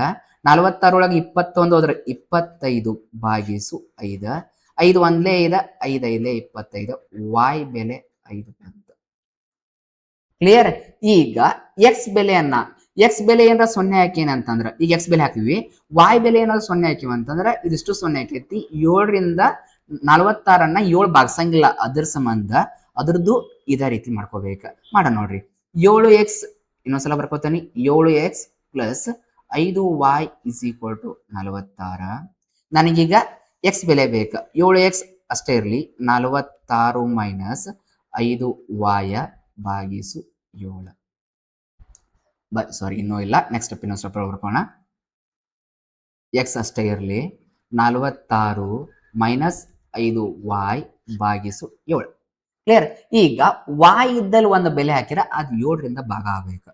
46 ಒಳಗೆ 21 ಹೋದ್ರೆ 25 / 5. 5 ಒಂದ್ಲೇ ಇದೆ, 5 5 25. y ಬೆಲೆ 5 ಬಂತು. ಕ್ಲಿಯರ್? ಈಗ ಎಕ್ಸ್ ಬೆಲೆಯನ್ನ ಎಕ್ಸ್ ಬೆಲೆ ಏನಾರ 0 ಹಾಕೇನ ಅಂತಂದ್ರೆ, ಈಗ ಎಕ್ಸ್ ಬೆಲೆ ಹಾಕಿವಿ, y ಬೆಲೆ ಏನಾದ್ರು 0 ಹಾಕಿವಿ ಅಂತಂದ್ರೆ ಇದಿಷ್ಟು 0 ಹಾಕೈತಿ. 7ರಿಂದ 46ನ್ನ 7 ಭಾಗಿಸಂಗಿಲ್ಲ, ಅದ್ರ ಸಂಬಂಧ ಅದ್ರದ್ದು ಇದೇ ರೀತಿ ಮಾಡ್ಕೋಬೇಕ. ಮಾಡ ನೋಡ್ರಿ. 7x ಇನ್ನೊಂದ್ಸಲ ಬರ್ಕೋತಾನೆ. 7x + 5y = 46. ನನಗೀಗ ಎಕ್ಸ್ ಬೆಲೆ ಬೇಕು. 7x ಅಷ್ಟೇ ಇರಲಿ, 46 - 5y / 7. ಸಾರಿ, ಇನ್ನೂ ಇಲ್ಲ. ನೆಕ್ಸ್ಟ್ ಸ್ಟೆಪ್ ಇನ್ನೊಂದು ಸ್ಟೆಪ್ ಬರ್ಕೋಣ. ಎಕ್ಸ್ ಅಷ್ಟೇ ಇರಲಿ, 46 - 5y / 7. ಕ್ಲಿಯರ್? ಈಗ y ಇದ್ದಲ್ಲಿ ಒಂದು ಬೆಲೆ ಹಾಕಿರ ಅದು 7ರಿಂದ ಭಾಗ ಆಗ್ಬೇಕು.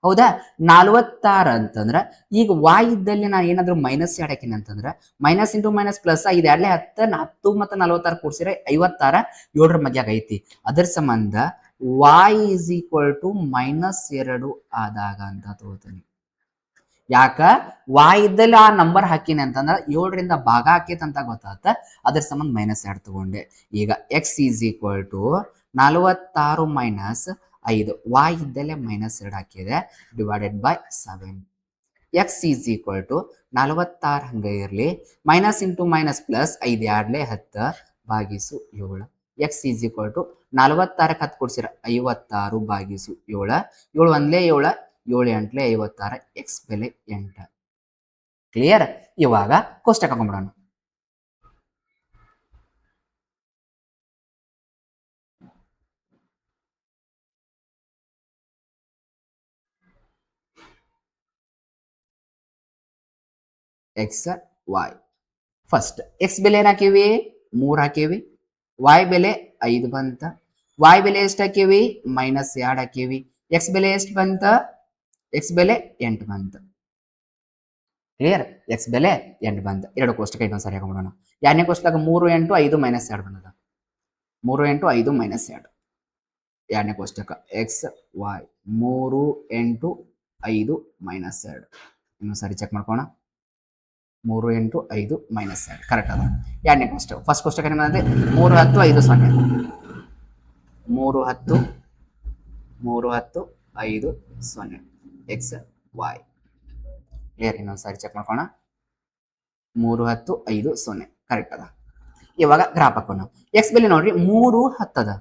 ಹೌದಾ? 46 ಅಂತಂದ್ರೆ ಈಗ y ಇದ್ದಲ್ಲಿ ನಾನು ಏನಾದ್ರು -2 ಹಾಕಿನಿ ಅಂತಂದ್ರೆ -× -+, 5 2 10 10 ಮತ್ತು 46 ಕೂಡಿಸಿದ್ರೆ 56, 7ರ ಮಧ್ಯಾಗ ಐತಿ. ಅದರ ಸಂಬಂಧ y = -2 ಆದಾಗ ಅಂತ ತಗೋತೀನಿ. ಯಾಕ? y ಇದ್ದಲ್ಲಿ ಆ ನಂಬರ್ ಹಾಕಿನಿ ಅಂತಂದ್ರೆ 7ರಿಂದ ಭಾಗ ಹಾಕೈತೆ ಅಂತ ಗೊತ್ತಾತ, ಅದ್ರ ಸಂಬಂಧ -2 ತಗೊಂಡೆ. ಈಗ x = 46 - 5, y ಇದ್ದಲ್ಲೇ -2 ಹಾಕಿದೆ, /7. x = 46 ಹಂಗ ಇರಲಿ, -× -+, 5 2 10 / 7. x = 46ಕ್ಕೆ 10 ಕೊಡ್ಸಿರ 56 / 7. 7 ಒಂದ್ಲೇ 7, 7 8 56, x ಬೆಲೆ 8. ಕ್ಲಿಯರ್? ಇವಾಗ ಕೋಷ್ಟಕ ಹಾಕೊಂಡ್ಬಿಡೋಣ. ಎಕ್ಸ್ ವೈ ಫಸ್ಟ್ ಎಕ್ಸ್ ಬೆಲೆ ಏನು ಹಾಕೀವಿ? 3 ಹಾಕೀವಿ. y ಬೆಲೆ 5 ಬಂತ. y ಬೆಲೆ ಎಷ್ಟು ಹಾಕೀವಿ? -2 ಹಾಕೀವಿ. x ಬೆಲೆ ಎಷ್ಟು ಬಂತ? x ಬೆಲೆ 8 ಬಂತ. ಕ್ಲಿಯರ್? x ಬೆಲೆ 8 ಬಂತ. ಎರಡು ಕೋಷ್ಟಕ ಇನ್ನೊಂದ್ಸರಿ ಹಾಕೊಂಡ್ಬಿಡೋಣ. ಎರಡನೇ ಕೋಷ್ಟಕ 3 8 5 -2 ಬಂದದ. 3 8 5 -2. ಎರಡನೇ ಕೋಷ್ಟಕ ಎಕ್ಸ್ ವೈ 3 8 5 -2. ಇನ್ನೊಂದ್ಸರಿ ಚೆಕ್ ಮಾಡ್ಕೋಣ. 3 8 5 -2 ಕರೆಕ್ಟ್ ಅದ. ಎರಡನೇ ಕೋಷ್ಟಕ. ಫಸ್ಟ್ ಕೋಷ್ಟಕ ಏನಿದೆ? 3 10 5 0. 3 10 3 10 5 0 ಎಕ್ಸ್ ವೈ. ಕ್ಲಿಯರ್? ಇನ್ನೊಂದ್ಸಾರಿ ಚೆಕ್ ಮಾಡ್ಕೋಣ. 3 10 5 0 ಕರೆಕ್ಟ್ ಅದ. ಇವಾಗ ಗ್ರಾಫ್ ಹಾಕೋಣ. ಎಕ್ಸ್ ಬೆಲೆ ನೋಡ್ರಿ 3 10 ಅದ,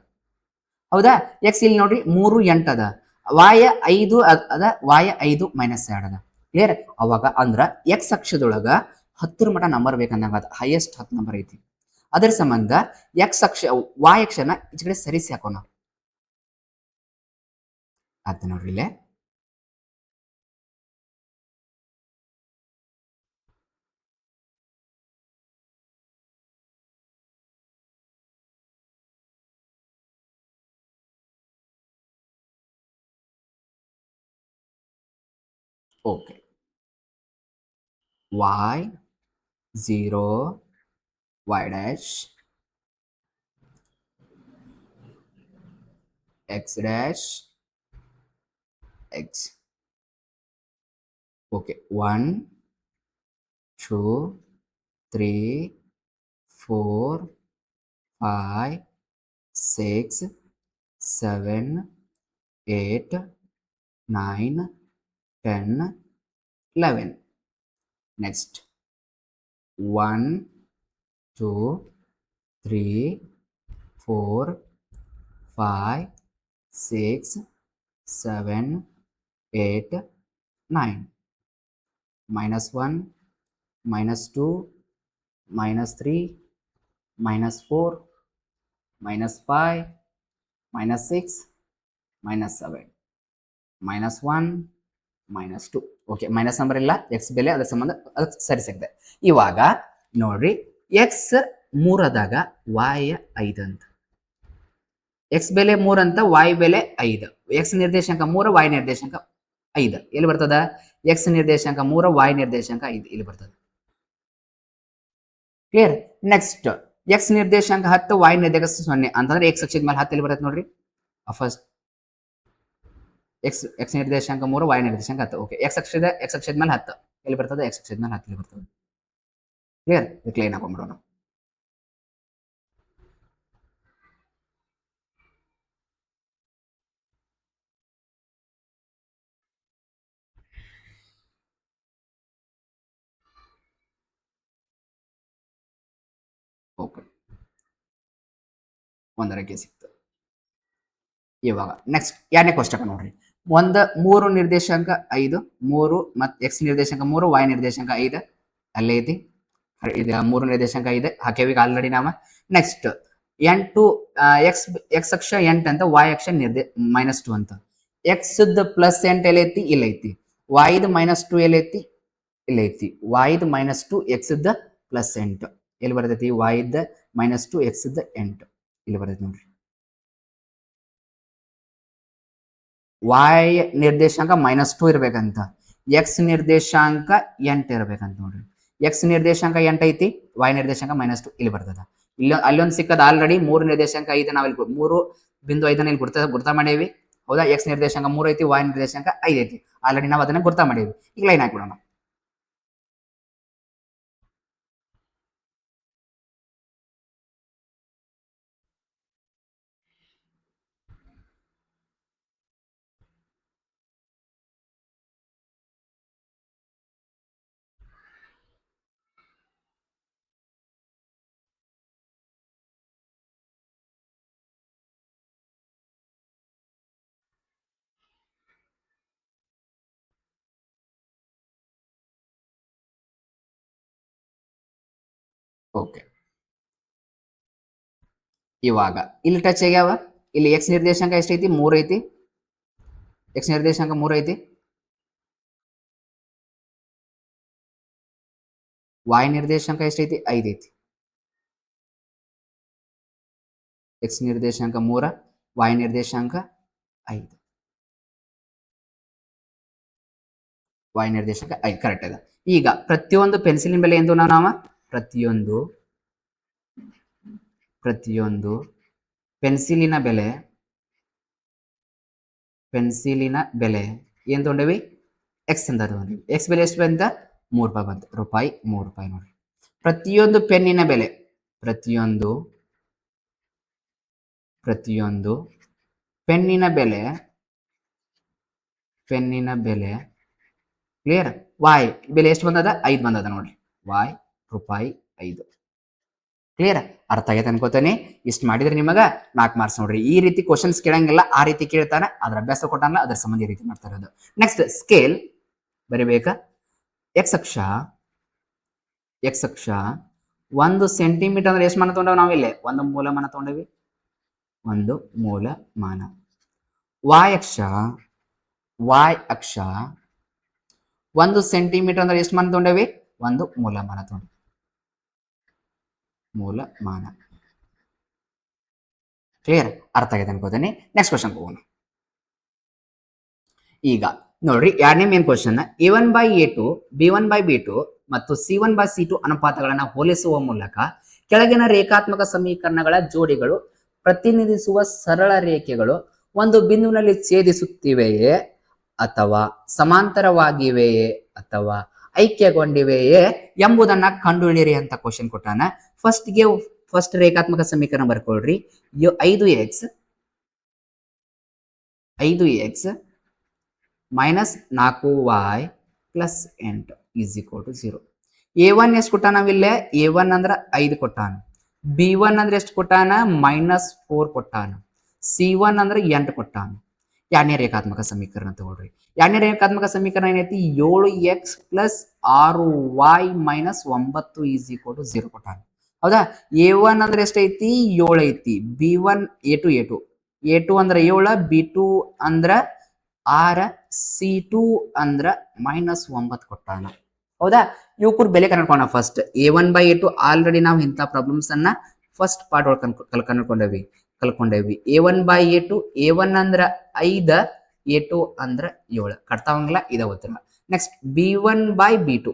ಹೌದಾ? ಎಕ್ಸ್ ಇಲ್ಲಿ ನೋಡ್ರಿ 3 8 ಅದ, ವಾಯ 5 ಅದ, ವಾಯ 5 -2 ಅದ. ಕ್ಲಿಯರ್? ಅವಾಗ ಅಂದ್ರ ಎಕ್ಸ್ ಅಕ್ಷದೊಳಗ 10 ಮಟ ನಂಬರ್ ಬೇಕಂದಂಗ ಅದ, ಹೈಯೆಸ್ಟ್ 10 ನಂಬರ್ ಐತಿ. ಅದರ ಸಂಬಂಧ ಎಕ್ಸ್ ಅಕ್ಷ ವಾಯ್ ಅಕ್ಷನ ಈ ಕಡೆ ಸರಿಸಿ ಹಾಕೋಣ. ಆತ ನೋಡ್ರಿ ಇಲ್ಲೇ okay. y 0 y dash x dash x. okay, 1 2 3 4 5 6 7 8 9 10 11. next 1 2 3 4 5 6 7 8 9. -1 -2 -3 -4 -5 -6 -7 -1 -2. Okay, minus number ಇಲ್ಲ, ಎಕ್ಸ್ ಬೆಲೆ ಅದರ ಸಂಬಂಧ ಅದಕ್ಕೆ ಸರಿ ಸಿಗ್ತದೆ. ಇವಾಗ ನೋಡ್ರಿ ಎಕ್ಸ್ 3 ಆದಾಗ ವಾಯ್ 5 ಅಂತ, ಎಕ್ಸ್ ಬೆಲೆ 3 ಅಂತ, ವಾಯ್ ಬೆಲೆ 5. ಎಕ್ಸ್ ನಿರ್ದೇಶಾಂಕ 3, ವಾಯ್ ನಿರ್ದೇಶಾಂಕ 5 ಎಲ್ಲಿ ಬರ್ತದ? ಎಕ್ಸ್ ನಿರ್ದೇಶಾಂಕ 3, ವಾಯ್ ನಿರ್ದೇಶಾಂಕ 5 ಇಲ್ಲಿ ಬರ್ತದೆ. ಕ್ಲಿಯರ್? ನೆಕ್ಸ್ಟ್ ಎಕ್ಸ್ ನಿರ್ದೇಶಾಂಕ 10, ವಾಯ್ ನಿರ್ದೇಶಾಂಕ 0 ಅಂತಂದ್ರೆ ಎಕ್ಸ್ ಅಕ್ಷದ ಮೇಲೆ 10 ಎಲ್ಲಿ ಬರುತ್ತೆ ನೋಡ್ರಿ. ಫಸ್ಟ್ ಎಕ್ಸ್ ನಿರ್ದೇಶಾಂಕ 3, ವಾಯ್ ನಿರ್ದೇಶಾಂಕ 10. ಓಕೆ, ಎಕ್ಸ್ ಅಕ್ಷದ ಮೇಲೆ 10 ಎಲ್ಲಿ ಬರ್ತದೆ? ಎಕ್ಸ್ ಅಕ್ಷದ ಮೇಲೆ 10 ಇಲ್ಲಿ ಬರ್ತದೆ. ಕ್ಲಿಯರ್? ಕ್ಲೀನ್ ಹಾಕೊಂಡ್ಬಿಡೋಣ. ಓಕೆ, ಒಂದರಕ್ಕೆ ಸಿಕ್ತು. ಇವಾಗ ನೆಕ್ಸ್ಟ್ 2ನೇ ಕ್ವಶ್ಚನ್ ನೋಡ್ರಿ. 3 ನಿರ್ದೇಶಾಂಕ 5, 3 ಮತ್ತು ಎಕ್ಸ್ ನಿರ್ದೇಶಾಂಕ 3, ವಾಯ್ ನಿರ್ದೇಶಾಂಕ 5 ಅಲ್ಲೇ ಐತಿ. ಇದು 3 ನಿರ್ದೇಶಾಂಕ 5 ಹಾಕೇವಿ ಆಲ್ರೆಡಿ ನಾವ. ನೆಕ್ಸ್ಟ್ 8 ಎಕ್ಸ್ ಅಕ್ಷ 8 ಅಂತ, ವಾಯ್ ಅಕ್ಷ -2 ಅಂತ. X plus 8 ಎಲ್ಲೈತಿ? ಇಲ್ಲೈತಿ. ವಾಯ್ದು -2 ಎಲ್ಲೈತಿ? ಇಲ್ಲೈತಿ. ವಾಯ್ದು -2 ಎಕ್ಸ್ ಪ್ಲಸ್ 8 ಎಲ್ಲಿ ಬರ್ತೈತಿ? ವಾಯ್ದ -2 ಎಕ್ಸ್ 8 ಇಲ್ಲಿ ಬರ್ತೈತಿ ನೋಡ್ರಿ. ವಾಯ್ ನಿರ್ದೇಶಾಂಕ -2 ಇರ್ಬೇಕಂತ, ಎಕ್ಸ್ ನಿರ್ದೇಶಾಂಕ 8 ಇರ್ಬೇಕಂತ ನೋಡ್ರಿ. ಎಕ್ಸ್ ನಿರ್ದೇಶಾಂಕ 8 ಐತಿ, ವಾಯ್ ನಿರ್ದೇಶಾಂಕ -2 ಇಲ್ಲಿ ಬರ್ತದ. ಇಲ್ಲಿ ಅಲ್ಲೊಂದು ಸಿಕ್ಕದ ಆಲ್ರೆಡಿ 3 ನಿರ್ದೇಶಾಂಕ 5 ನಾವಿಲ್ಲಿ 3.5 ಇಲ್ಲಿ ಗುರ್ತಾ ಮಾಡೇವಿ, ಹೌದಾ? ಎಕ್ಸ್ ನಿರ್ದೇಶಾಂಕ 3 ಐತಿ, ವಾಯ್ ನಿರ್ದೇಶಾಂಕ 5 ಐತಿ, ಆಲ್ರೆಡಿ ನಾವು ಅದನ್ನ ಗುರ್ತಾ ಮಾಡೇವಿ. ಈಗ ಲೈನ್ ಹಾಕ್ಬಿಡೋಣ. ಓಕೆ, ಇವಾಗ ಇಲ್ಲಿ ಟಚ್ ಆಗ್ಯಾವ. ಇಲ್ಲಿ ಎಕ್ಸ್ ನಿರ್ದೇಶಾಂಕ ಎಷ್ಟೈತಿ? 3 ಐತಿ. ಎಕ್ಸ್ ನಿರ್ದೇಶಾಂಕ 3 ಐತಿ. ವಾಯ್ ನಿರ್ದೇಶಾಂಕ ಎಷ್ಟೈತಿ? 5 ಐತಿ. ಎಕ್ಸ್ ನಿರ್ದೇಶಾಂಕ 3, ವಾಯ್ ನಿರ್ದೇಶಾಂಕ 5. ವಾಯ್ ನಿರ್ದೇಶಾಂಕ 5 ಕರೆಕ್ಟ್ ಇದೆ. ಈಗ ಪ್ರತಿಯೊಂದು ಪೆನ್ಸಿಲಿನ ಬೆಲೆ ಎಂದು ನಾವು ಪ್ರತಿಯೊಂದು ಪೆನ್ಸಿಲಿನ ಬೆಲೆ ಏನ್ ತಗೊಂಡೇವಿ? ಎಕ್ಸ್ ಅಂತ ತಗೊಂಡೇವಿ. ಎಕ್ಸ್ ಬೆಲೆ ಎಷ್ಟು ಬಂತ? 3 ರೂಪಾಯಿ ಬಂತು. ರೂಪಾಯಿ 3 ರೂಪಾಯಿ ನೋಡ್ರಿ. ಪ್ರತಿಯೊಂದು ಪೆನ್ನಿನ ಬೆಲೆ, ಪ್ರತಿಯೊಂದು ಪೆನ್ನಿನ ಬೆಲೆ ಕ್ಲಿಯರ್ ವಾಯ್ ಬೆಲೆ ಎಷ್ಟು ಬಂದದ 5 ಬಂದದ ನೋಡ್ರಿ ವಾಯ್ ರೂಪಾಯಿ 5 ಕ್ಲಿಯರ್ ಅರ್ಥ ಆಗೈತೆ ಅನ್ಕೋತೇನೆ ಇಷ್ಟು ಮಾಡಿದ್ರೆ ನಿಮಗ 4 ಮಾರ್ಕ್ಸ್ ನೋಡ್ರಿ ಈ ರೀತಿ ಕ್ವಶನ್ಸ್ ಕೇಳಂಗಿಲ್ಲ ಆ ರೀತಿ ಕೇಳ್ತಾನೆ ಅದ್ರ ಅಭ್ಯಾಸ ಕೊಟ್ಟಂಗಿಲ್ಲ ಅದ್ರ ಸಂಬಂಧ ಈ ರೀತಿ ಮಾಡ್ತಾ ಇರೋದು ನೆಕ್ಸ್ಟ್ ಸ್ಕೇಲ್ ಬರಿಬೇಕಾ ಎಕ್ಸ್ ಅಕ್ಷ 1 ಸೆಂಟಿಮೀಟರ್ ಅಂದ್ರೆ ಎಷ್ಟು ಮಾನ ತಗೊಂಡವ್ ನಾವಿಲ್ಲಿ ಒಂದು ಮೂಲಮಾನ ತಗೊಂಡೇವಿ ಒಂದು ಮೂಲಮಾನ y ಅಕ್ಷ 1 ಸೆಂಟಿಮೀಟರ್ ಅಂದ್ರೆ ಎಷ್ಟು ಮಾನ ತಗೊಂಡೇವಿ ಒಂದು ಮೂಲಮಾನ ತಗೊಂಡು ಮೂಲಮಾನ ಕ್ಲಿಯರ್ ಅರ್ಥ ಆಗೈತೆ ಅನ್ಕೋತೀನಿ ನೆಕ್ಸ್ಟ್ ಕ್ವಶನ್ ಹೋಗೋಣ ಈಗ ನೋಡ್ರಿ ಎರಡನೇ ಮೇನ್ ಕ್ವಶನ್ A1/A2 B1/B2 ಮತ್ತು C1/C2 ಅನುಪಾತಗಳನ್ನ ಹೋಲಿಸುವ ಮೂಲಕ ಕೆಳಗಿನ ರೇಖಾತ್ಮಕ ಸಮೀಕರಣಗಳ ಜೋಡಿಗಳು ಪ್ರತಿನಿಧಿಸುವ ಸರಳ ರೇಖೆಗಳು ಒಂದು ಬಿಂದುವಿನಲ್ಲಿ ಛೇದಿಸುತ್ತಿವೆಯೇ ಅಥವಾ ಸಮಾಂತರವಾಗಿವೆಯೇ ಅಥವಾ ಐಕ್ಯಗೊಂಡಿವೆಯೇ ಎಂಬುದನ್ನ ಕಂಡುಹಿಡಿಯಿರಿ ಅಂತ ಕ್ವಶನ್ ಕೊಟ್ಟಾನ ಫಸ್ಟ್ ರೇಖಾತ್ಮಕ ಸಮೀಕರಣ ಬರ್ಕೊಳ್ರಿ 5x minus 4y plus 8 is equal to 0 A1 ಎಷ್ಟು ಕೊಟ್ಟಾನ ನಾವಿಲ್ಲೇ A1 ಅಂದ್ರೆ 5 ಕೊಟ್ಟಾನ B1 ಅಂದ್ರೆ ಎಷ್ಟು ಕೊಟ್ಟಾನ -4 ಕೊಟ್ಟಾನ C1 ಅಂದ್ರೆ 8 ಕೊಟ್ಟಾನ ಎರಡನೇ ರೇಖಾತ್ಮಕ ಸಮೀಕರಣ ತಗೊಳ್ರಿ ಎರಡನೇ ರೇಖಾತ್ಮಕ ಸಮೀಕರಣ ಏನೈತಿ 7x plus 6y minus 9 is equal to 0 ಕೊಟ್ಟಾನ ಹೌದಾ A1 ಅಂದ್ರೆ ಎಷ್ಟೈತಿ 7 ಐತಿ B1 A2 ಅಂದ್ರೆ 7 B2 ಅಂದ್ರ 6 C2 ಅಂದ್ರ -9 ಕೊಟ್ಟಾನ ಹೌದಾ ಇವಕ್ಕೂರ್ ಬೆಲೆ ಕನ್ಕೊಂಡ ಫಸ್ಟ್ A1/A2 ಆಲ್ರೆಡಿ ನಾವು ಇಂಥ ಪ್ರಾಬ್ಲಮ್ಸ್ ಅನ್ನ ಫಸ್ಟ್ ಪಾರ್ಟ್ ಒಳಗೆ ಕಲ್ಕೊಂಡೇವಿ A1/A2 A1 ಅಂದ್ರ 5 A2 ಅಂದ್ರ 7 ಕಟ್ತಾವಂಗಿಲ್ಲ ಇದ ಉತ್ತರ ನೆಕ್ಸ್ಟ್ B1/B2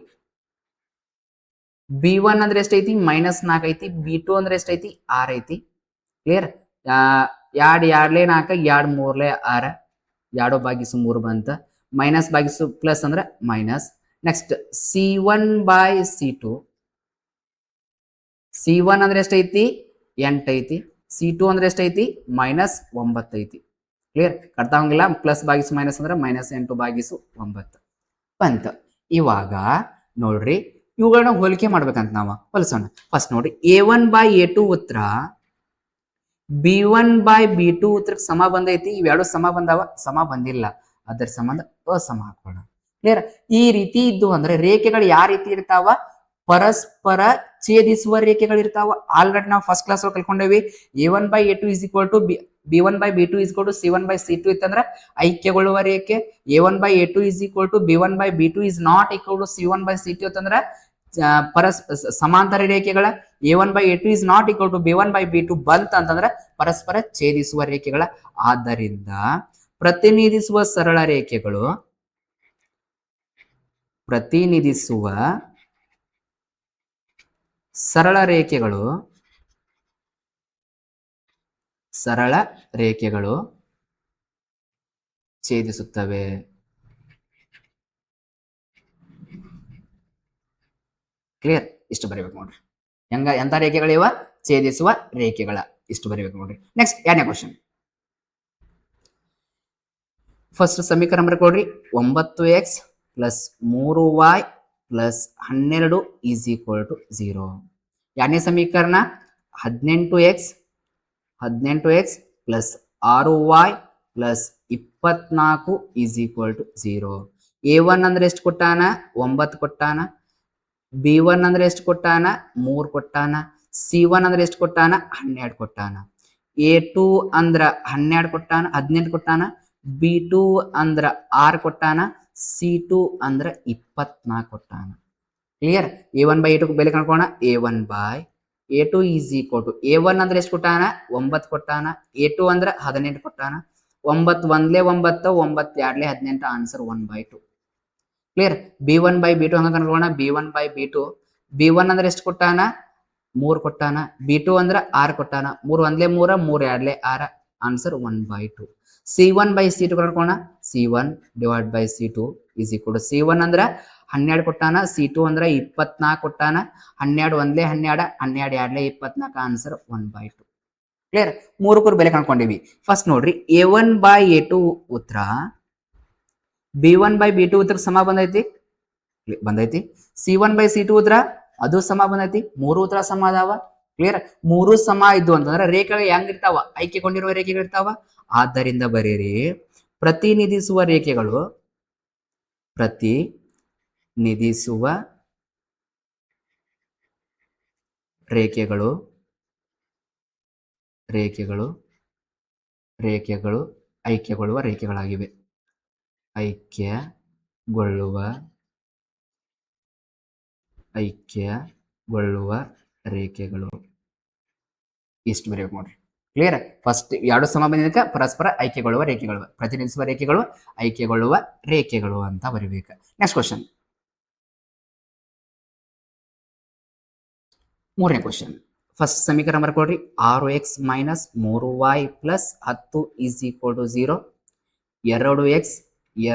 B1 ಅಂದ್ರೆ ಎಷ್ಟೈತಿ -4 ಐತಿ B2 ಅಂದ್ರೆ ಎಷ್ಟೈತಿ 6 ಐತಿ ಕ್ಲಿಯರ್ 2 2 4 2 3 6 2 ಭಾಗಿಸು 3 ಬಂತ ಮೈನಸ್ ಭಾಗಿಸು ಪ್ಲಸ್ ಅಂದ್ರೆ ಮೈನಸ್ ನೆಕ್ಸ್ಟ್ C1/C2 C1 ಅಂದ್ರೆ ಎಷ್ಟೈತಿ 8 ಐತಿ C2 ಅಂದ್ರೆ ಎಷ್ಟೈತಿ -9 ಐತಿ ಕ್ಲಿಯರ್ ಕಟ್ತಾವಂಗಿಲ್ಲ ಪ್ಲಸ್ ಭಾಗಿಸು ಮೈನಸ್ ಅಂದ್ರೆ -8 ಭಾಗಿಸು 9 ಬಂತ ಇವಾಗ ನೋಡ್ರಿ ಇವುಗಳನ್ನ ಹೋಲಿಕೆ ಮಾಡ್ಬೇಕಂತ ನಾವು ಹೊಲಿಸೋಣ ಫಸ್ಟ್ ನೋಡ್ರಿ A1/A2 ಉತ್ತರ B1/B2 ಉತ್ತರಕ್ಕೆ ಸಮ ಬಂದೈತಿ ಇವೆರಡು ಸಮ ಬಂದಿಲ್ಲ ಅದರ ಸಂಬಂಧ ಅಸಮ ಹಾಕೋಣ ಕ್ಲಿಯರ್ ಈ ರೀತಿ ಇದ್ದು ಅಂದ್ರೆ ರೇಖೆಗಳು ಯಾವ ರೀತಿ ಇರ್ತಾವ ಪರಸ್ಪರ ಛೇದಿಸುವ ರೇಖೆಗಳು ಇರ್ತಾವ ಆಲ್ರೆಡಿ ನಾವು ಫಸ್ಟ್ ಕ್ಲಾಸ್ ಕಲ್ಕೊಂಡೇವಿ A1/A2 is equal to B1/B2 is equal to C1/C2 ಇತ್ತಂದ್ರ ಐಕ್ಯಗೊಳ್ಳುವ ರೇಖೆ A1/A2 is equal to B1/B2 is not equal to C1/C2 ಅಂತಂದ್ರ ಸಮಾಂತರ ರೇಖೆಗಳ A1/A2 is not equal to B1/B2 ಬಂತ ಅಂತಂದ್ರ ಪರಸ್ಪರ ಛೇದಿಸುವ ರೇಖೆಗಳ ಆದ್ದರಿಂದ ಪ್ರತಿನಿಧಿಸುವ ಸರಳ ರೇಖೆಗಳು ಛೇದಿಸುತ್ತವೆ ಕ್ಲಿಯರ್ ಇಷ್ಟು ಬರೀಬೇಕು ನೋಡ್ರಿ ಎಂತ ರೇಖೆಗಳಿವ ಛೇದಿಸುವ ರೇಖೆಗಳ ಇಷ್ಟು ಬರೀಬೇಕು ನೋಡ್ರಿ ನೆಕ್ಸ್ಟ್ ಎರಡನೇ ಕ್ವಶನ್ ಫಸ್ಟ್ ಸಮೀಕರಣ ಬರ್ಕೊಡ್ರಿ 9x plus 3y plus 12 is equal to 0 ಎರಡನೇ ಸಮೀಕರಣ 18x plus 6y plus 24 is equal to 0 A1 ಅಂದ್ರೆ ಎಷ್ಟು ಕೊಟ್ಟಾನ 9 ಕೊಟ್ಟಾನ B1 ಅಂದ್ರೆ ಎಷ್ಟು ಕೊಟ್ಟಾನ 3 ಕೊಟ್ಟಾನ C1 ಅಂದ್ರೆ ಎಷ್ಟು ಕೊಟ್ಟಾನ 12 ಕೊಟ್ಟಾನ A2 ಅಂದ್ರ 18 ಕೊಟ್ಟಾನ B2 ಅಂದ್ರ 6 ಕೊಟ್ಟಾನ C2 ಅಂದ್ರ 24 ಕೊಟ್ಟಾನ ಕ್ಲಿಯರ್ A1/A2 ಬೆಲೆ ಕಳ್ಕೋಣ A1/A2 is equal to A1 ಅಂದ್ರೆ ಎಷ್ಟು ಕೊಟ್ಟಾನ 9 ಕೊಟ್ಟಾನ A2 ಅಂದ್ರ 18 ಕೊಟ್ಟಾನ 9 1 9 9 2 18 ಆನ್ಸರ್ 1/2 ಕ್ಲಿಯರ್ B1/B2 ಹಂಗ ಕನ್ಕೊಳ್ಳೋಣ B1/B2 B1 ಅಂದ್ರೆ ಎಷ್ಟು ಕೊಟ್ಟಾನ 3 ಕೊಟ್ಟಾನ B2 ಅಂದ್ರ 6 ಕೊಟ್ಟಾನ 3 1 3 3 2 6 answer 1/2 C1/C2 ಕನ್ಕೊಳ್ಳೋಣ C1/C2 is equal to C1 ಅಂದ್ರ 12 ಕೊಟ್ಟಾನ C2 ಅಂದ್ರ 24 ಕೊಟ್ಟಾನ 12 1 12 12 2 24 ಆನ್ಸರ್ 1/2 ಕ್ಲಿಯರ್. ಮೂರಕ್ಕೂ ಬೆಲೆ ಕಂಡ್ಕೊಂಡಿವಿ. ಫಸ್ಟ್ ನೋಡ್ರಿ A1/A2 ಉತ್ತರ B1/B2 ಉತ್ತರ ಸಮ ಬಂದೈತಿ. C1/C2 ಉತ್ತರ ಅದು ಸಮ ಬಂದೈತಿ. ಮೂರು ಉತ್ತರ ಸಮ ಅದಾವ. ಕ್ಲಿಯರ್. ಮೂರು ಸಮ ಇದ್ದು ಅಂತಂದ್ರೆ ರೇಖೆಗಳು ಹೆಂಗಿರ್ತಾವ, ಆಯ್ಕೆಗೊಂಡಿರುವ ರೇಖೆಗಳು ಇರ್ತಾವ. ಆದ್ದರಿಂದ ಬರೀರಿ ಪ್ರತಿನಿಧಿಸುವ ರೇಖೆಗಳು ಆಯ್ಕೆಗೊಳ್ಳುವ ರೇಖೆಗಳಾಗಿವೆ. ಆಯ್ಕೆಗೊಳ್ಳುವ ರೇಖೆಗಳು ಇಷ್ಟು ಬರೀಬೇಕು ನೋಡ್ರಿ. ಕ್ಲಿಯರ್. ಫಸ್ಟ್ ಎರಡು ಸಮ ಬಂದಿದ್ದಕ್ಕೆ ಪರಸ್ಪರ ಆಯ್ಕೆಗೊಳ್ಳುವ ರೇಖೆಗಳು, ಪ್ರತಿನಿಧಿಸುವ ರೇಖೆಗಳು, ಆಯ್ಕೆಗೊಳ್ಳುವ ರೇಖೆಗಳು ಅಂತ ಬರೀಬೇಕು. ನೆಕ್ಸ್ಟ್ ಕ್ವಶನ್, ಮೂರನೇ ಕ್ವಶನ್. ಫಸ್ಟ್ ಸಮೀಕರಣ ಬರ್ಕೊಡ್ರಿ. 6x - 3y + 10 = 0. 2x -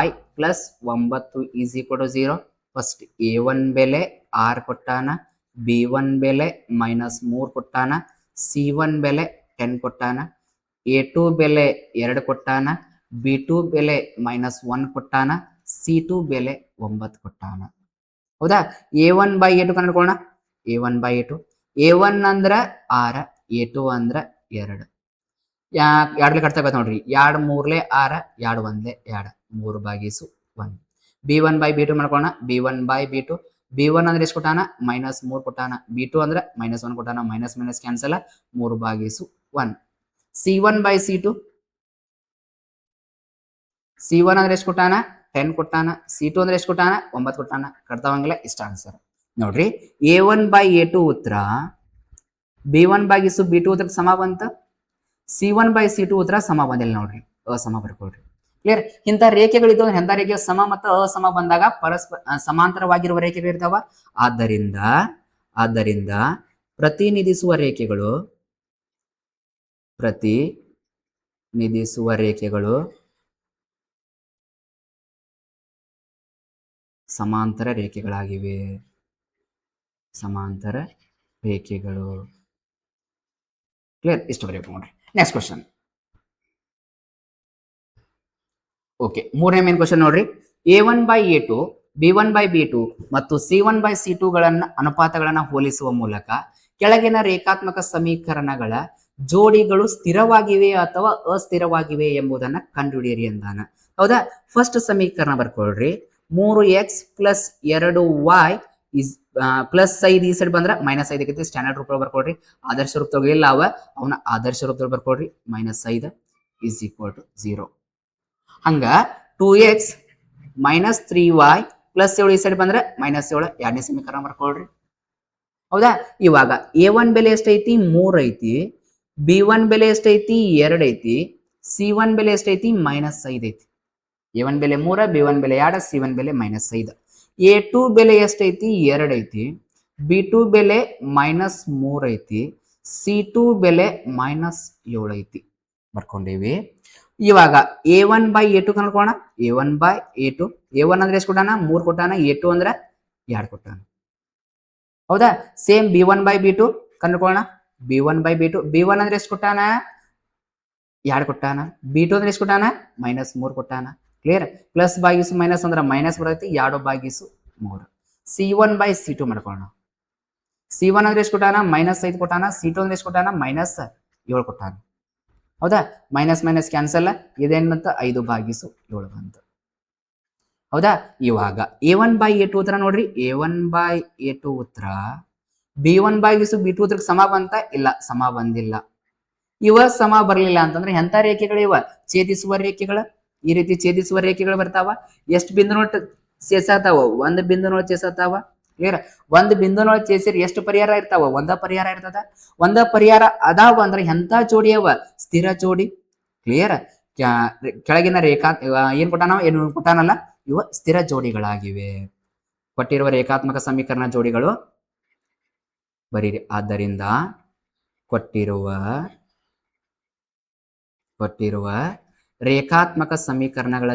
y + 9 = 0. First A1 ಬೆಲೆ 6 ಕೊಟ್ಟಾನ, B1 ಬೆಲೆ -3 ಕೊಟ್ಟಾನ, C1 ಬೆಲೆ 10 ಕೊಟ್ಟಾನ, A2 ಬೆಲೆ 2 ಕೊಟ್ಟಾನ, B2 ಬೆಲೆ -1 ಕೊಟ್ಟಾನ, C2 ಬೆಲೆ 9 ಕೊಟ್ಟಾನ. ಹೌದಾ? A1/A2 ಕಂಡುಕೊಳ್ಳೋಣ. A1/A2 A1 ಅಂದ್ರ 6, A2 ಅಂದ್ರ 2. ಎರಡ್ಲೆ ಕಟ್ತಾ ನೋಡ್ರಿ. 2 3 6, 2 1 2, 3/1. B1/B2 ಮಾಡ್ಕೊಳ್ಳೋಣ. B1/B2 B1 ಅಂದ್ರೆ ಎಷ್ಟು ಕೊಟ್ಟಾನ? -3 ಕೊಟ್ಟಾನ. B2 ಅಂದ್ರೆ -1 ಕೊಟ್ಟಾನ. Minus cancel, 3/1. C1/C2 C1 ಅಂದ್ರೆ ಎಷ್ಟು ಕೊಟ್ಟಾನ? 10 ಕೊಟ್ಟಾನ. C2 ಅಂದ್ರೆ ಎಷ್ಟು ಕೊಟ್ಟಾನ? 9 ಕೊಟ್ಟಾನ. ಕಟ್ತಾವಂಗಿಲ್ಲ, ಇಷ್ಟ ಆನ್ಸರ್ ನೋಡ್ರಿ. A1/A2 ಉತ್ತರ B1/B2 ಉತ್ತರ ಸಮ ಬಂತ. C1/C2 ಉತ್ತರ ಸಮ ಬಂದಿಲ್ಲ ನೋಡ್ರಿ, ಅಸಮ ಬರ್ಕೊಳ್ರಿ. ಕ್ಲಿಯರ್. ಇಂಥ ರೇಖೆಗಳಿದ್ದು ಎಂಥ ರೇಖೆ ಸಮ ಮತ್ತು ಅಸಮ ಬಂದಾಗ ಪರಸ್ಪರ ಸಮಾಂತರವಾಗಿರುವ ರೇಖೆಗಳು ಇರ್ತಾವ. ಆದ್ದರಿಂದ ಪ್ರತಿನಿಧಿಸುವ ರೇಖೆಗಳು ಸಮಾಂತರ ರೇಖೆಗಳಾಗಿವೆ. ಕ್ಲಿಯರ್. ಇಷ್ಟು ಬರೀಬೇಕು ನೋಡ್ರಿ. Next question. ಓಕೆ, ಮೂರನೇ ಮೇನ್ ಕ್ವಶನ್ ನೋಡ್ರಿ. A1/A2 B1/B2 ಮತ್ತು C1/C2 ಅನುಪಾತಗಳನ್ನ ಹೋಲಿಸುವ ಮೂಲಕ ಕೆಳಗಿನ ರೇಖಾತ್ಮಕ ಸಮೀಕರಣಗಳ ಜೋಡಿಗಳು ಸ್ಥಿರವಾಗಿವೆ ಅಥವಾ ಅಸ್ಥಿರವಾಗಿವೆ ಎಂಬುದನ್ನ ಕಂಡುಹಿಡಿಯಿರಿ ಅಂದಾನ. ಹೌದಾ? ಫಸ್ಟ್ ಸಮೀಕರಣ ಬರ್ಕೊಳ್ರಿ. 3x + 2y +5 ಈ ಸೈಡ್ ಬಂದ್ರೆ -5 ಆಗೈತಿ. ಸ್ಟ್ಯಾಂಡರ್ಡ್ ರೂಪ ಬರ್ಕೊಳ್ರಿ. ಆದರ್ಶ ರೂಪ ತಗೊಳ್ಳಿಲ್ಲ ಅವನ ಆದರ್ಶ ರೂಪದಲ್ಲಿ ಬರ್ಕೊಳ್ರಿ. -5 = 0. ಹಂಗ 2x - 3y +7 ಈ ಸೈಡ್ ಬಂದ್ರೆ -7. ಎರಡನೇ ಸಮೀಕರಣ ಬರ್ಕೊಳ್ರಿ. ಹೌದಾ? ಇವಾಗ A1 ಬೆಲೆ ಎಷ್ಟೈತಿ? 3 ಐತಿ. B1 ಬೆಲೆ ಎಷ್ಟೈತಿ? 2 ಐತಿ. C1 ಬೆಲೆ ಎಷ್ಟೈತಿ? -5 ಐತಿ. A1 ಬೆಲೆ 3, B1 ಬೆಲೆ 2, C1 ಬೆಲೆ -5. A2 ಬೆಲೆ ಎಷ್ಟೈತಿ? 2 ಐತಿ. B2 ಬೆಲೆ -3 ಐತಿ. C2 ಬೆಲೆ -7 ಐತಿ. ಬರ್ಕೊಂಡೇವಿ. ಇವಾಗ A1/A2 ಕಂಡುಕೊಳ್ಳೋಣ. A1/A2 A1 ಅಂದ್ರೆ ಎಷ್ಟು ಕೊಟ್ಟಾನ? 3 ಕೊಟ್ಟಾನ. A2 ಅಂದ್ರೆ 2 ಕೊಟ್ಟಾನ. ಹೌದಾ? Same B1/B2 ಕಂಡುಕೊಳ್ಳೋಣ. B1/B2 B1 ಅಂದ್ರೆ ಎಷ್ಟು ಕೊಟ್ಟಾನ? 2 ಕೊಟ್ಟಾನ. B2 ಅಂದ್ರೆ ಎಷ್ಟು ಕೊಟ್ಟಾನ? -3 ಕೊಟ್ಟಾನ. ಕ್ಲಿಯರ್. ಪ್ಲಸ್ ಭಾಗಿಸು ಮೈನಸ್ ಅಂದ್ರೆ ಮೈನಸ್ ಬರುತ್ತೆ. 2/3. C1/C2 ಮಾಡ್ಕೊಳ್ಳೋಣ. C1 ಅಂದ್ರೆ ಎಷ್ಟು ಕೊಟ್ಟಾನ? -5 ಕೊಟ್ಟಾನ. C2 ಅಂದ್ರೆ ಎಷ್ಟು ಕೊಟ್ಟಾನ? -7 ಕೊಟ್ಟಾನ. ಹೌದಾ? ಮೈನಸ್ ಕ್ಯಾನ್ಸಲ್, ಇದೇನ್ ಬಂತ? 5/7 ಬಂತು. ಹೌದಾ? ಇವಾಗ A1/A2 ಉತ್ತರ ನೋಡ್ರಿ. A1/A2 ಉತ್ತರ B1/B2 ಉತ್ತರಕ್ಕೆ ಸಮ ಬಂತ? ಇಲ್ಲ, ಸಮ ಬಂದಿಲ್ಲ. ಇವ ಸಮ ಬರ್ಲಿಲ್ಲ ಅಂತಂದ್ರೆ ಎಂತ ರೇಖೆಗಳು ಇವ? ಛೇದಿಸುವ ರೇಖೆಗಳು. ಈ ರೀತಿ ಛೇದಿಸುವ ರೇಖೆಗಳು ಬರ್ತಾವ. ಎಷ್ಟು ಬಿಂದುನೊಳಗೆ ಚೇಸಾತಾವ? ಒಂದು ಬಿಂದುನೊಳಗೆ ಚೇಸಾತಾವ. ಕ್ಲಿಯರ್. ಒಂದು ಬಿಂದುನೊಳಗೆ ಚೇಸಿರಿ ಎಷ್ಟು ಪರಿಹಾರ ಇರ್ತಾವ? ಒಂದ ಪರಿಹಾರ ಇರ್ತದ. ಒಂದ ಪರಿಹಾರ ಅದಾವ ಅಂದ್ರೆ ಎಂತ ಜೋಡಿ ಅವ? ಸ್ಥಿರ ಜೋಡಿ. ಕ್ಲಿಯರ್. ಕೆಳಗಿನ ರೇಖಾ ಏನ್ ಕೊಟ್ಟಾನಲ್ಲ ಇವ ಸ್ಥಿರ ಜೋಡಿಗಳಾಗಿವೆ. ಕೊಟ್ಟಿರುವ ರೇಖಾತ್ಮಕ ಸಮೀಕರಣ ಜೋಡಿಗಳು ಬರೀರಿ. ಆದ್ದರಿಂದ ಕೊಟ್ಟಿರುವ ರೇಖಾತ್ಮಕ ಸಮೀಕರಣಗಳ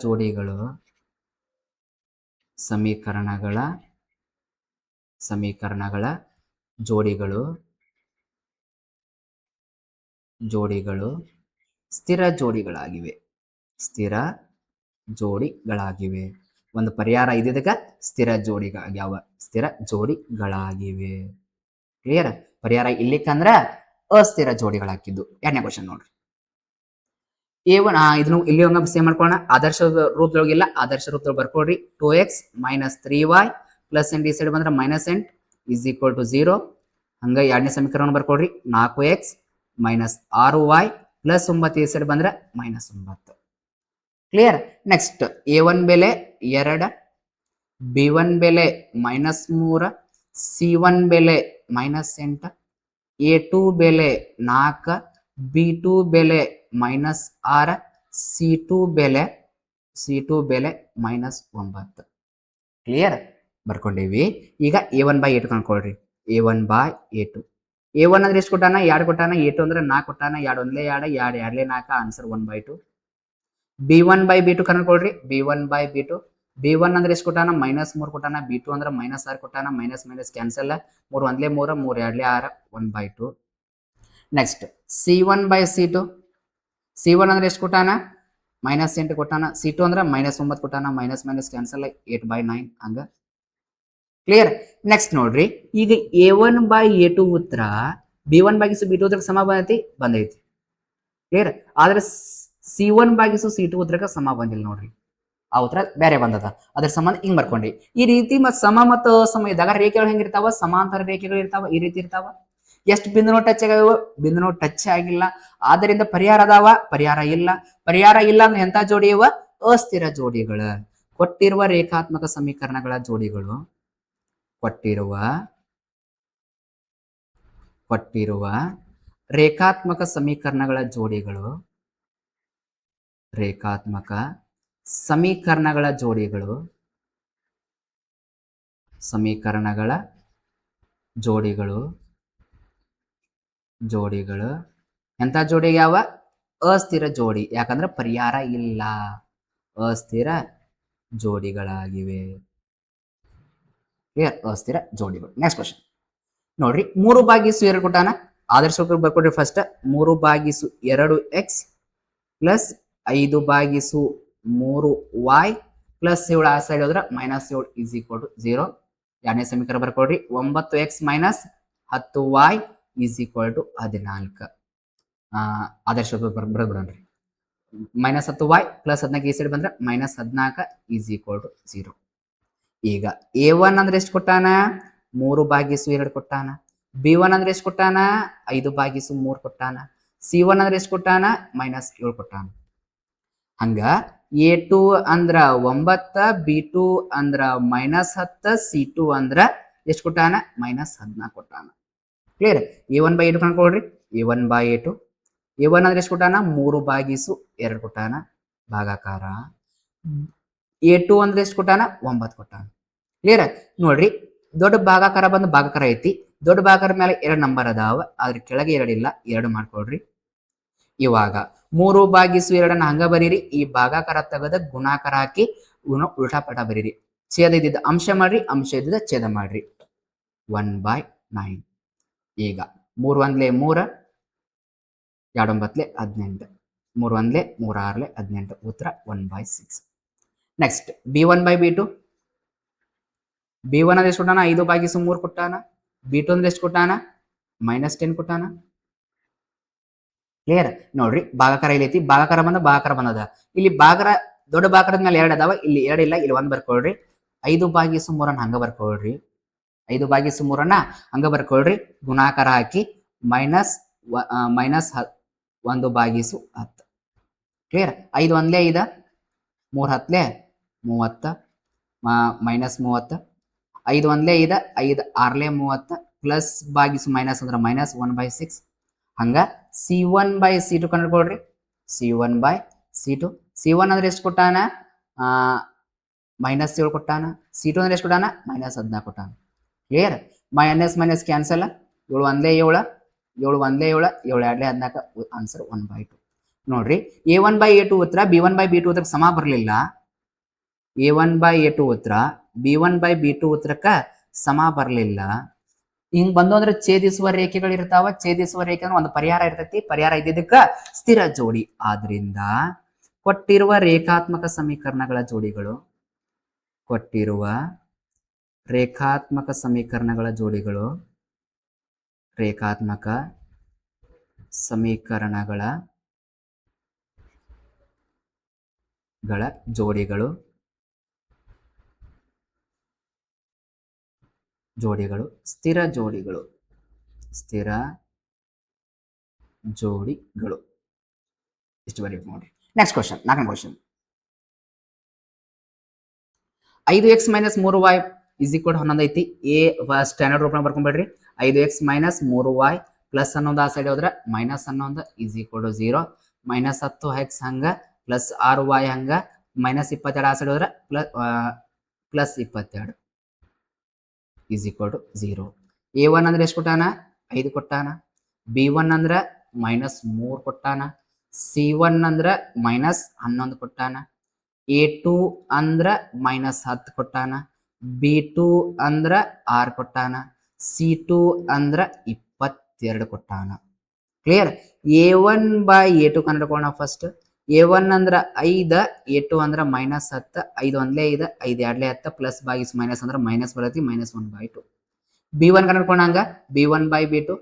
ಜೋಡಿಗಳು ಸಮೀಕರಣಗಳ ಜೋಡಿಗಳು ಸ್ಥಿರ ಜೋಡಿಗಳಾಗಿವೆ. ಒಂದು ಪರಿಹಾರ ಇದ್ದಿದ್ದಕ್ಕ ಸ್ಥಿರ ಜೋಡಿಗಳಾಗಿವೆ. ಕ್ಲಿಯರ್? ಪರಿಹಾರ ಇಲ್ಲಿಕ್ಕಂದ್ರ ಅಸ್ಥಿರ ಜೋಡಿಗಳಾಕಿದ್ದು. ಎರಡನೇ ಕ್ವಶನ್ ನೋಡ್ರಿ. A1 ಇದನ್ನು ಇಲ್ಲಿ ಒಂದು ಸೇಮ್ ಮಾಡ್ಕೊಳ್ಳೋಣ. ಆದರ್ಶ ರೂಪದೊಳಗಿಲ್ಲ, ಆದರ್ಶ ರೂಪದೊಳಗೆ ಬರ್ಕೊಡ್ರಿ. 2x - 3y ಪ್ಲಸ್ n ಈ ಸೈಡ್ ಬಂದ್ರೆ -n ಈಸ್ ಈಕ್ವಲ್ ಟು 0. ಹಂಗ ಎರಡನೇ ಸಮೀಕರಣ ಬರ್ಕೊಡ್ರಿ. 4x - 6y ಪ್ಲಸ್ 9 ಈ ಸೈಡ್ ಬಂದ್ರೆ -9. ಕ್ಲಿಯರ್? ನೆಕ್ಸ್ಟ್ A1 ಬೆಲೆ 2, B1 ಬೆಲೆ -3, C1 ಬೆಲೆ -8, A2 ಬೆಲೆ 4, B2 ಬೆಲೆ -6, C2 ಬೆಲೆ -9. ಕ್ಲಿಯರ್? ಬರ್ಕೊಂಡೇವಿ. ಈಗ A1/A2 ಕಂಡ್ಕೊಳ್ರಿ. A1/A2 A1 ಅಂದ್ರೆ ಎಷ್ಟು ಕೊಟ್ಟಾನ? 2 ಕೊಟ್ಟಾನ. A2 ಅಂದ್ರೆ 4 ಕೊಟ್ಟಾನ. 2 1 2 2 2 4 ಆನ್ಸರ್ 1/2. B1/B2 ಕಂಡ್ಕೊಳ್ರಿ. B1/B2 B1 ಅಂದ್ರೆ ಎಷ್ಟು ಕೊಟ್ಟಾನ? -3 ಕೊಟ್ಟಾನ. B2 ಅಂದ್ರೆ -6 ಕೊಟ್ಟಾನ. Minus cancel. 3 1 3 3 2 6 1/2. Next C1/C2 C1 ಅಂದ್ರೆ ಎಷ್ಟು ಕೊಟ್ಟಾನ? -8 ಕೊಟ್ಟಾನ. C2 ಅಂದ್ರೆ -9 ಕೊಟ್ಟಾನ. ಮೈನಸ್ ಕ್ಯಾನ್ಸಲ್ 8/9 ಹಂಗ. ಕ್ಲಿಯರ್? ನೆಕ್ಸ್ಟ್ ನೋಡ್ರಿ. ಈಗ A1/A2 ಉತ್ತರ B1/B2 ಉತ್ತರ ಸಮ ಬಂದೈತಿ. ಕ್ಲಿಯರ್? ಆದ್ರೆ C1/C2 ಉತ್ತರಕ್ಕೆ ಸಮ ಬಂದಿಲ್ಲ ನೋಡ್ರಿ. ಆ ಉತ್ತರ ಬೇರೆ ಬಂದದ. ಅದ್ರ ಸಂಬಂಧ ಹಿಂಗ್ ಬರ್ಕೊಂಡಿ. ಈ ರೀತಿ ಸಮ ಮತ್ತು ಅಸಮ ಇದ್ದಾಗ ರೇಖೆಗಳು ಹೆಂಗಿರ್ತಾವ? ಸಮಾಂತರ ರೇಖೆಗಳು ಇರ್ತಾವ. ಈ ರೀತಿ ಇರ್ತಾವ. ಎಷ್ಟು ಬಿಂದುನು ಟಚ್ ಆಗ್ಯಾವ? ಬಿಂದುನು ಟಚ್ ಆಗಿಲ್ಲ. ಆದ್ದರಿಂದ ಪರಿಹಾರ ಅದಾವ? ಪರಿಹಾರ ಇಲ್ಲ ಅಂದ್ರೆ ಎಂತ ಜೋಡಿ ಇವ? ಅಸ್ಥಿರ ಜೋಡಿಗಳ. ಕೊಟ್ಟಿರುವ ರೇಖಾತ್ಮಕ ಸಮೀಕರಣಗಳ ಜೋಡಿಗಳು ಕೊಟ್ಟಿರುವ ರೇಖಾತ್ಮಕ ಸಮೀಕರಣಗಳ ಜೋಡಿಗಳು ಎಂತ ಜೋಡಿ ಯಾವ? ಅಸ್ಥಿರ ಜೋಡಿ. ಯಾಕಂದ್ರೆ ಪರಿಹಾರ ಇಲ್ಲ. ಅಸ್ಥಿರ ಜೋಡಿಗಳಾಗಿವೆ. ಅಸ್ಥಿರ ಜೋಡಿಗಳು. ನೆಕ್ಸ್ಟ್ ಕ್ವಶನ್ ನೋಡ್ರಿ. 3/2 ಕೊಟ್ಟಾನ. ಆದರ್ಶ ಬರ್ಕೊಡ್ರಿ. First 3/2x plus 5/3y plus 7 ಆ ಸೈಡ್ ಹೋದ್ರೆ -7 ಈಸ್ ಈಕ್ವಲ್ ಟು 0. ಎರಡನೇ ಸಮೀಕರಣ ಬರ್ಕೊಡ್ರಿ. 9x - 10y is equal to 14. ಆದರ್ಶ ಬರ್ಬಿಡೋಣ್ರಿ. -10y ಪ್ಲಸ್ 14 ಈ ಸೈಡ್ ಬಂದ್ರೆ -14 ಈಸ್ ಈಕ್ವಲ್ ಟು 0. ಈಗ A1 ಅಂದ್ರೆ ಎಷ್ಟು ಕೊಟ್ಟಾನ? 3/2 ಕೊಟ್ಟಾನ. B1 ಅಂದ್ರೆ ಎಷ್ಟು ಕೊಟ್ಟಾನ? 5/3 ಕೊಟ್ಟಾನ. C1 ಅಂದ್ರೆ ಎಷ್ಟು ಕೊಟ್ಟಾನ? -7 ಕೊಟ್ಟಾನ. ಹಂಗ A2 ಅಂದ್ರ 9, B2 ಅಂದ್ರ -10, C2 ಅಂದ್ರ ಎಷ್ಟು ಕೊಟ್ಟಾನ? -14 ಕೊಟ್ಟಾನ. ಕ್ಲಿಯರ್? A1/A2 ಕಂಡ್ಕೊಳ್ರಿ. A1/A2 A1 ಅಂದ್ರೆ ಎಷ್ಟು ಕೊಟ್ಟಾನ? 3/2 ಕೊಟ್ಟಾನ ಭಾಗಾಕಾರ. A2 ಅಂದ್ರೆ ಎಷ್ಟು ಕೊಟ್ಟಾನ? 9 ಕೊಟ್ಟಾನ. ಕ್ಲಿಯರ್? ನೋಡ್ರಿ. ದೊಡ್ಡ ಭಾಗಾಕಾರ ಬಂದು ಭಾಗಾಕಾರ ಐತಿ. ದೊಡ್ಡ ಭಾಗಾಕಾರ ಮೇಲೆ 2 ನಂಬರ್ ಅದಾವ. ಅದ್ರ ಕೆಳಗೆ 2 ಇಲ್ಲ. 2 ಮಾಡ್ಕೊಳ್ರಿ. ಇವಾಗ 3/2 ಹಂಗ ಬರೀರಿ. ಈ ಭಾಗಾಕಾರ ತೆಗೆದ ಗುಣಾಕಾರ ಹಾಕಿ ಉಲ್ಟಾ ಪಟ ಬರೀರಿ. ಛೇದ ಇದ್ದಿದ್ದ ಅಂಶ ಮಾಡ್ರಿ. ಅಂಶ ಇದ್ದಿದ್ದ ಛೇದ ಮಾಡ್ರಿ. 1/9. ಈಗ 3 1 3 2 9 18 3 1 3 6 18 ಉತ್ತರ 1/6. ನೆಕ್ಸ್ಟ್ B1/B2 B1 ಅಂದ್ರೆ ಎಷ್ಟು ಕೊಟ್ಟಾನ? 5/3 ಕೊಟ್ಟಾನ. B2 ಅಂದ್ರೆ ಎಷ್ಟು ಕೊಟ್ಟಾನ? -10 ಕೊಟ್ಟಾನ. ಕ್ಲಿಯರ್? ನೋಡ್ರಿ. ಭಾಗಾಕಾರ ಇಲ್ಲಿ ಐತಿ. ಭಾಗಾಕಾರ ಬಂದದ. ಇಲ್ಲಿ ದೊಡ್ಡ ಭಾಗಾಕಾರದ ಮೇಲೆ 2 ಅದಾವ. ಇಲ್ಲಿ 2 ಇಲ್ಲ. ಇಲ್ಲಿ 1 ಬರ್ಕೊಳ್ರಿ. 5/3 ಹಂಗ ಬರ್ಕೊಳ್ರಿ. 5/3 ಹಂಗ ಬರ್ಕೊಳ್ರಿ. ಗುಣಾಕಾರ ಹಾಕಿ -1/10. ಕ್ಲಿಯರ್? 5 1 5 3 10 30 -30 5 1 5 5 6 30 ಪ್ಲಸ್ ಭಾಗಿಸು ಮೈನಸ್ ಅಂದ್ರೆ -1/6. ಹಂಗ C1/C2 ಕಂಡುಕೊಳ್ರಿ. C1/C2 C1 ಅಂದ್ರೆ ಎಷ್ಟು ಕೊಟ್ಟಾನ? -7 ಕೊಟ್ಟಾನ. C2 ಅಂದ್ರೆ ಎಷ್ಟು ಕೊಟ್ಟಾನ? -14 ಕೊಟ್ಟಾನ. ಕ್ಲಿಯರ್? Minus cancel. 7 1 7 7 1 7 7 2 14 ಆನ್ಸರ್ 1/2. ನೋಡ್ರಿ. A1/A2 ಉತ್ತರ B1/B2 ಉತ್ತರ ಸಮ ಬರಲಿಲ್ಲ. A1/A2 ಉತ್ತರ B1/B2 ಉತ್ತರಕ್ಕ ಸಮ ಬರಲಿಲ್ಲ. ಹಿಂಗ್ ಬಂದು ಅಂದ್ರೆ ಛೇದಿಸುವ ರೇಖೆಗಳು ಇರ್ತಾವ. ಛೇದಿಸುವ ರೇಖೆ ಒಂದು ಪರಿಹಾರ ಇರ್ತೈತಿ. ಪರಿಹಾರ ಇದ್ದಿದ್ದಕ್ಕ ಸ್ಥಿರ ಜೋಡಿ. ಆದ್ರಿಂದ ಕೊಟ್ಟಿರುವ ರೇಖಾತ್ಮಕ ಸಮೀಕರಣಗಳ ಜೋಡಿಗಳು ಕೊಟ್ಟಿರುವ ರೇಖಾತ್ಮಕ ಸಮೀಕರಣಗಳ ಜೋಡಿಗಳು ರೇಖಾತ್ಮಕ ಸಮೀಕರಣಗಳ ಜೋಡಿಗಳು ಸ್ಥಿರ ಜೋಡಿಗಳು ಇಷ್ಟು ಬರೀಬೇಕು ನೋಡಿ. ನೆಕ್ಸ್ಟ್ ಕ್ವಶನ್, 4ನೇ ಕ್ವಶನ್. 5x - 3y = 11 ಐತಿ. ಎ ಸ್ಟ್ಯಾಂಡರ್ಡ್ ರೂಪ ಬರ್ಕೊಂಡ್ಬಿಡ್ರಿ. 5x - 3y ಪ್ಲಸ್ 11 ಆ ಸೈಡ್ ಹೋದ್ರೆ -11 = 0. -10x ಹಂಗ ಪ್ಲಸ್ 6y ಹಂಗ -22 ಆ ಸೈಡ್ ಹೋದ್ರೆ ಪ್ಲಸ್ 22 = 0. A1 ಅಂದ್ರೆ ಎಷ್ಟು ಕೊಟ್ಟಾನ? 5 ಕೊಟ್ಟಾನ. B1 ಅಂದ್ರೆ -3 ಕೊಟ್ಟಾನ. C1 ಅಂದ್ರೆ -11 ಕೊಟ್ಟಾನ. A2 ಅಂದ್ರ -10 ಕೊಟ್ಟಾನ. B2 ಅಂದ್ರ 6 ಕೊಟ್ಟಾನ. C2 ಅಂದ್ರ 22 ಕೊಟ್ಟಾನ. ಕ್ಲಿಯರ್? A1/A2 ಕಂಡುಕೊಳ್ಳೋಣ first. A1 ಅಂದ್ರ 5, A2 ಅಂದ್ರ -10. 5 ಒಂದ್ಲೇ 5, 5 ಎರಡ್ಲೇ 10 ಪ್ಲಸ್ ಬಾಗಿಸ್ ಮೈನಸ್ ಅಂದ್ರ ಮೈನಸ್ ಬರತಿ, -1/2. B1 ಕಂಡುಕೊಳ್ಳೋಣ. B1/B2.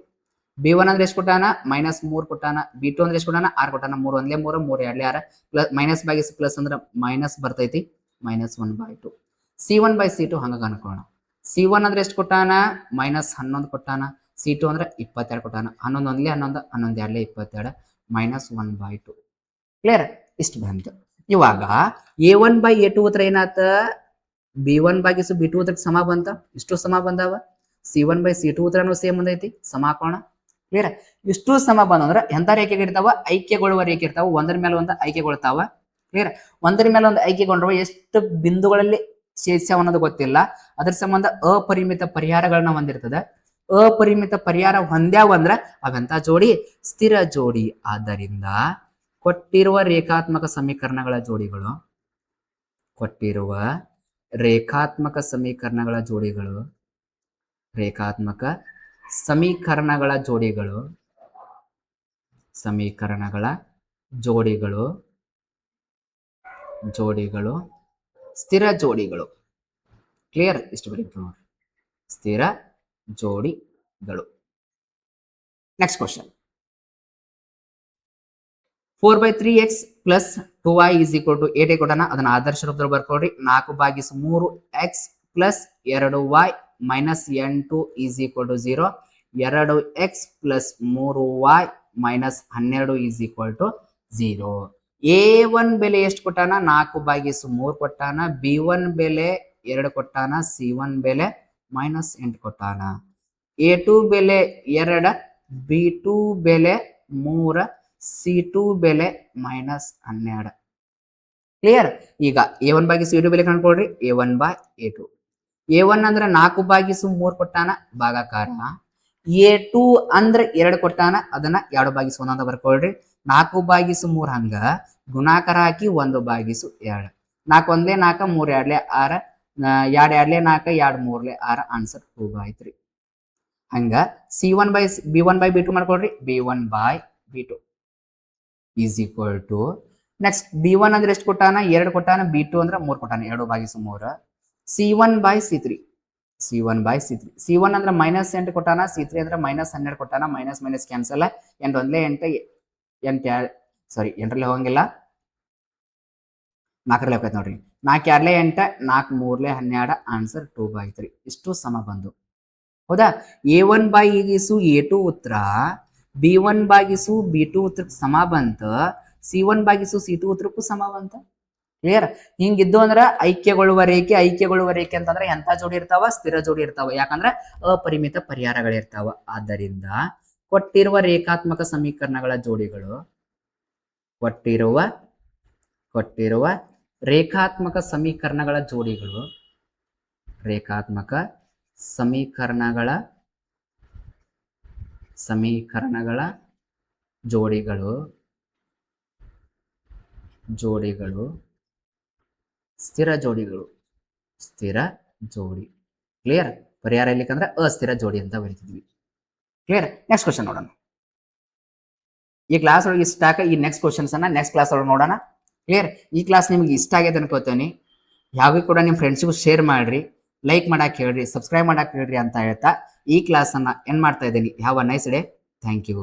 B1 ಅಂದ್ರೆ ಎಷ್ಟು ಕೊಟ್ಟಾನ? -3 ಕೊಟ್ಟಾನ. B2 ಅಂದ್ರೆ ಎಷ್ಟು ಕೊಟ್ಟಾನ? 6 ಕೊಟ್ಟಾನ. 3 ಒಂದ್ಲೇ 3, 3 ಎರಡ್ಲೇ 6 ಪ್ಲಸ್ ಮೈನಸ್ ಬಾಗಿಸ್ ಪ್ಲಸ್ ಅಂದ್ರ ಮೈನಸ್ ಬರ್ತೈತಿ, -1/2. C1/C2 ಹಂಗ ಕನ್ಕೊಳ್ಳೋಣ. C1 ಅಂದ್ರೆ ಎಷ್ಟು ಕೊಟ್ಟಾನ? -11 ಕೊಟ್ಟಾನ. C2 ಅಂದ್ರೆ 22 ಕೊಟ್ಟಾನ. 11 ಒಂದ್ಲೇ 11, 11 ಎರಡ್ಲೇ 22, -1/2. ಕ್ಲಿಯರ್? ಇಷ್ಟು ಬಂತು. ಇವಾಗ A1/A2 ಉತ್ತರ ಏನಾತ? B1/B2 ಉತ್ತರಕ್ಕೆ ಸಮ ಬಂತ. ಇಷ್ಟು ಸಮ ಬಂದಾವ. C1/C2 ಉತ್ತರನು ಸೇಮ್ ಬಂದೈತಿ. ಸಮ ಹಾಕೋಣ. ಕ್ಲಿಯರ್? ಇಷ್ಟು ಸಮ ಬಂದಂದ್ರ ಎಂತ ರೇಖೆಗಳು ಇರ್ತಾವ? ಐಕ್ಯಗೊಳ್ಳುವ ರೇಖೆ ಇರ್ತಾವ. ಒಂದರ ಮೇಲೆ ಒಂದು ಐಕ್ಯಗೊಳ್ತಾವ. ಕ್ಲಿಯರ್? ಒಂದರ ಮೇಲೆ ಒಂದು ಐಕ್ಯಗೊಂಡ್ರು ಎಷ್ಟು ಬಿಂದುಗಳಲ್ಲಿ ಛೇದಿಸ್ಯಾವ ಅನ್ನೋದು ಗೊತ್ತಿಲ್ಲ. ಅದ್ರ ಸಂಬಂಧ ಅಪರಿಮಿತ ಪರಿಹಾರಗಳನ್ನ ಹೊಂದಿರ್ತದೆ. ಅಪರಿಮಿತ ಪರಿಹಾರ ಹೊಂದ್ಯಾವ ಅಂದ್ರ ಅವೆಂತ ಜೋಡಿ? ಸ್ಥಿರ ಜೋಡಿ. ಆದ್ದರಿಂದ ಕೊಟ್ಟಿರುವ ರೇಖಾತ್ಮಕ ಸಮೀಕರಣಗಳ ಜೋಡಿಗಳು ರೇಖಾತ್ಮಕ ಸಮೀಕರಣಗಳ ಜೋಡಿಗಳು ಸ್ಥಿರ ಜೋಡಿಗಳು. ಕ್ಲಿಯರ್? ಇಷ್ಟು ಬರೀತು ನೋಡಿ. ಸ್ಥಿರ ಜೋಡಿಗಳು. Next question. 4/3x + 2y = 8 ಕೊಟ್ಟಾನ. ಅದನ್ನ ಆದರ್ಶ ರೂಪದಲ್ಲಿ ಬರ್ಕೊಡ್ರಿ. 4/3x + 2y - 8 = 0. 2x + 3y - 12 = 0. A1 ಬೆಲೆ ಎಷ್ಟು ಕೊಟ್ಟಾನ? 4/3 ಕೊಟ್ಟಾನ. B1 ಬೆಲೆ 2 ಕೊಟ್ಟಾನ. C1 ಬೆಲೆ -8 ಕೊಟ್ಟಾನ. A2 ಬೆಲೆ 2, B2 ಬೆಲೆ 3, C2 ಬೆಲೆ -12. ಕ್ಲಿಯರ್? ಈಗ A1/C2 ಬೆಲೆ ಕಂಡುಕೊಳ್ರಿ. A1/A2. A1 ಅಂದ್ರೆ 4/3 ಕೊಟ್ಟಾನ, ಭಾಗಾಕಾರ. A2 ಅಂದ್ರೆ 2 ಕೊಟ್ಟಾನ, ಅದನ್ನ 2/1 ಅಂತ ಬರ್ಕೊಳ್ರಿ. 4/3 ಹಂಗ ಗುಣಾಕಾರ ಹಾಕಿ 1/2. 4 ಒಂದ್ಲೇ 4, 3 ಎರಡ್ಲೇ 6, 2 ಎರಡ್ಲೇ 4, 2 ಮೂರ್ಲೇ 6. ಆನ್ಸರ್ 2/3. ಹಂಗ B1/B2 ಮಾಡ್ಕೊಳ್ರಿ. B1/B2 = ನೆಕ್ಸ್ಟ್ B1 ಅಂದ್ರೆ ಎಷ್ಟು ಕೊಟ್ಟಾನ? 2 ಕೊಟ್ಟಾನ. B2 ಅಂದ್ರೆ 3 ಕೊಟ್ಟಾನ, 2/3. C1/C3. C1 ಅಂದ್ರೆ -8 ಕೊಟ್ಟಾನ. C3 ಅಂದ್ರೆ -12 ಕೊಟ್ಟಾನ. Minus cancel. 8 ಒಂದ್ಲೇ 8, 8ರಲ್ಲಿ ಹೋಗಂಗಿಲ್ಲ, 4ರಲ್ಲಿ ಹೋಗೈತೆ ನೋಡ್ರಿ. 4 ಎರಡ್ಲೇ 8, 4 ಮೂರ್ಲೇ 12. ಆನ್ಸರ್ 2/3. ಇಷ್ಟು ಸಮ ಬಂದು. ಹೌದಾ? A1/A2 ಉತ್ತರ B1/B2 ಉತ್ತರಕ್ಕೆ ಸಮ ಬಂತ. C1/C2 ಉತ್ತರಕ್ಕೂ ಸಮ ಬಂತ. ಕ್ಲಿಯರ್? ಹಿಂಗಿದ್ದು ಅಂದ್ರ ಐಕ್ಯಗೊಳ್ಳುವ ರೇಖೆ ಅಂತಂದ್ರೆ ಎಂತ ಜೋಡಿ ಇರ್ತಾವ? ಸ್ಥಿರ ಜೋಡಿ ಇರ್ತಾವ. ಯಾಕಂದ್ರ ಅಪರಿಮಿತ ಪರಿಹಾರಗಳಿರ್ತಾವ. ಆದ್ದರಿಂದ ಕೊಟ್ಟಿರುವ ರೇಖಾತ್ಮಕ ಸಮೀಕರಣಗಳ ಜೋಡಿಗಳು ರೇಖಾತ್ಮಕ ಸಮೀಕರಣಗಳ ಜೋಡಿಗಳು ಸ್ಥಿರ ಜೋಡಿಗಳು ಜೋಡಿ. ಕ್ಲಿಯರ್? ಪರಿಹಾರ ಇರ್ಲಿಕ್ಕಂದ್ರೆ ಅಸ್ಥಿರ ಜೋಡಿ ಅಂತ ಬರಿತಿದ್ವಿ. ಕ್ಲಿಯರ್? ನೆಕ್ಸ್ಟ್ ಕ್ವಶನ್ ನೋಡೋಣ. ಈ ಕ್ಲಾಸ್ ಒಳಗೆ ಇಷ್ಟ ಆಗ ಈ ನೆಕ್ಸ್ಟ್ ಕ್ವಶನ್ಸ್ ಅನ್ನ ನೆಕ್ಸ್ಟ್ ಕ್ಲಾಸ್ ಒಳಗೆ ನೋಡೋಣ. ಕ್ಲಿಯರ್? ಈ ಕ್ಲಾಸ್ ನಿಮ್ಗೆ ಇಷ್ಟ ಆಗೈತೆ ಅನ್ಕೋತೀನಿ. ಯಾವಾಗ ಕೂಡ ನಿಮ್ಮ ಫ್ರೆಂಡ್ಸ್ಗೂ ಶೇರ್ ಮಾಡ್ರಿ, ಲೈಕ್ ಮಾಡಕ್ ಹೇಳ್ರಿ, ಸಬ್ಸ್ಕ್ರೈಬ್ ಮಾಡಕ್ ಹೇಳ್ರಿ ಅಂತ ಹೇಳ್ತಾ ಈ ಕ್ಲಾಸ್ ಅನ್ನ ಎಂಡ್ ಮಾಡ್ತಾ ಇದ್ದೀನಿ. Have a nice day. Thank you.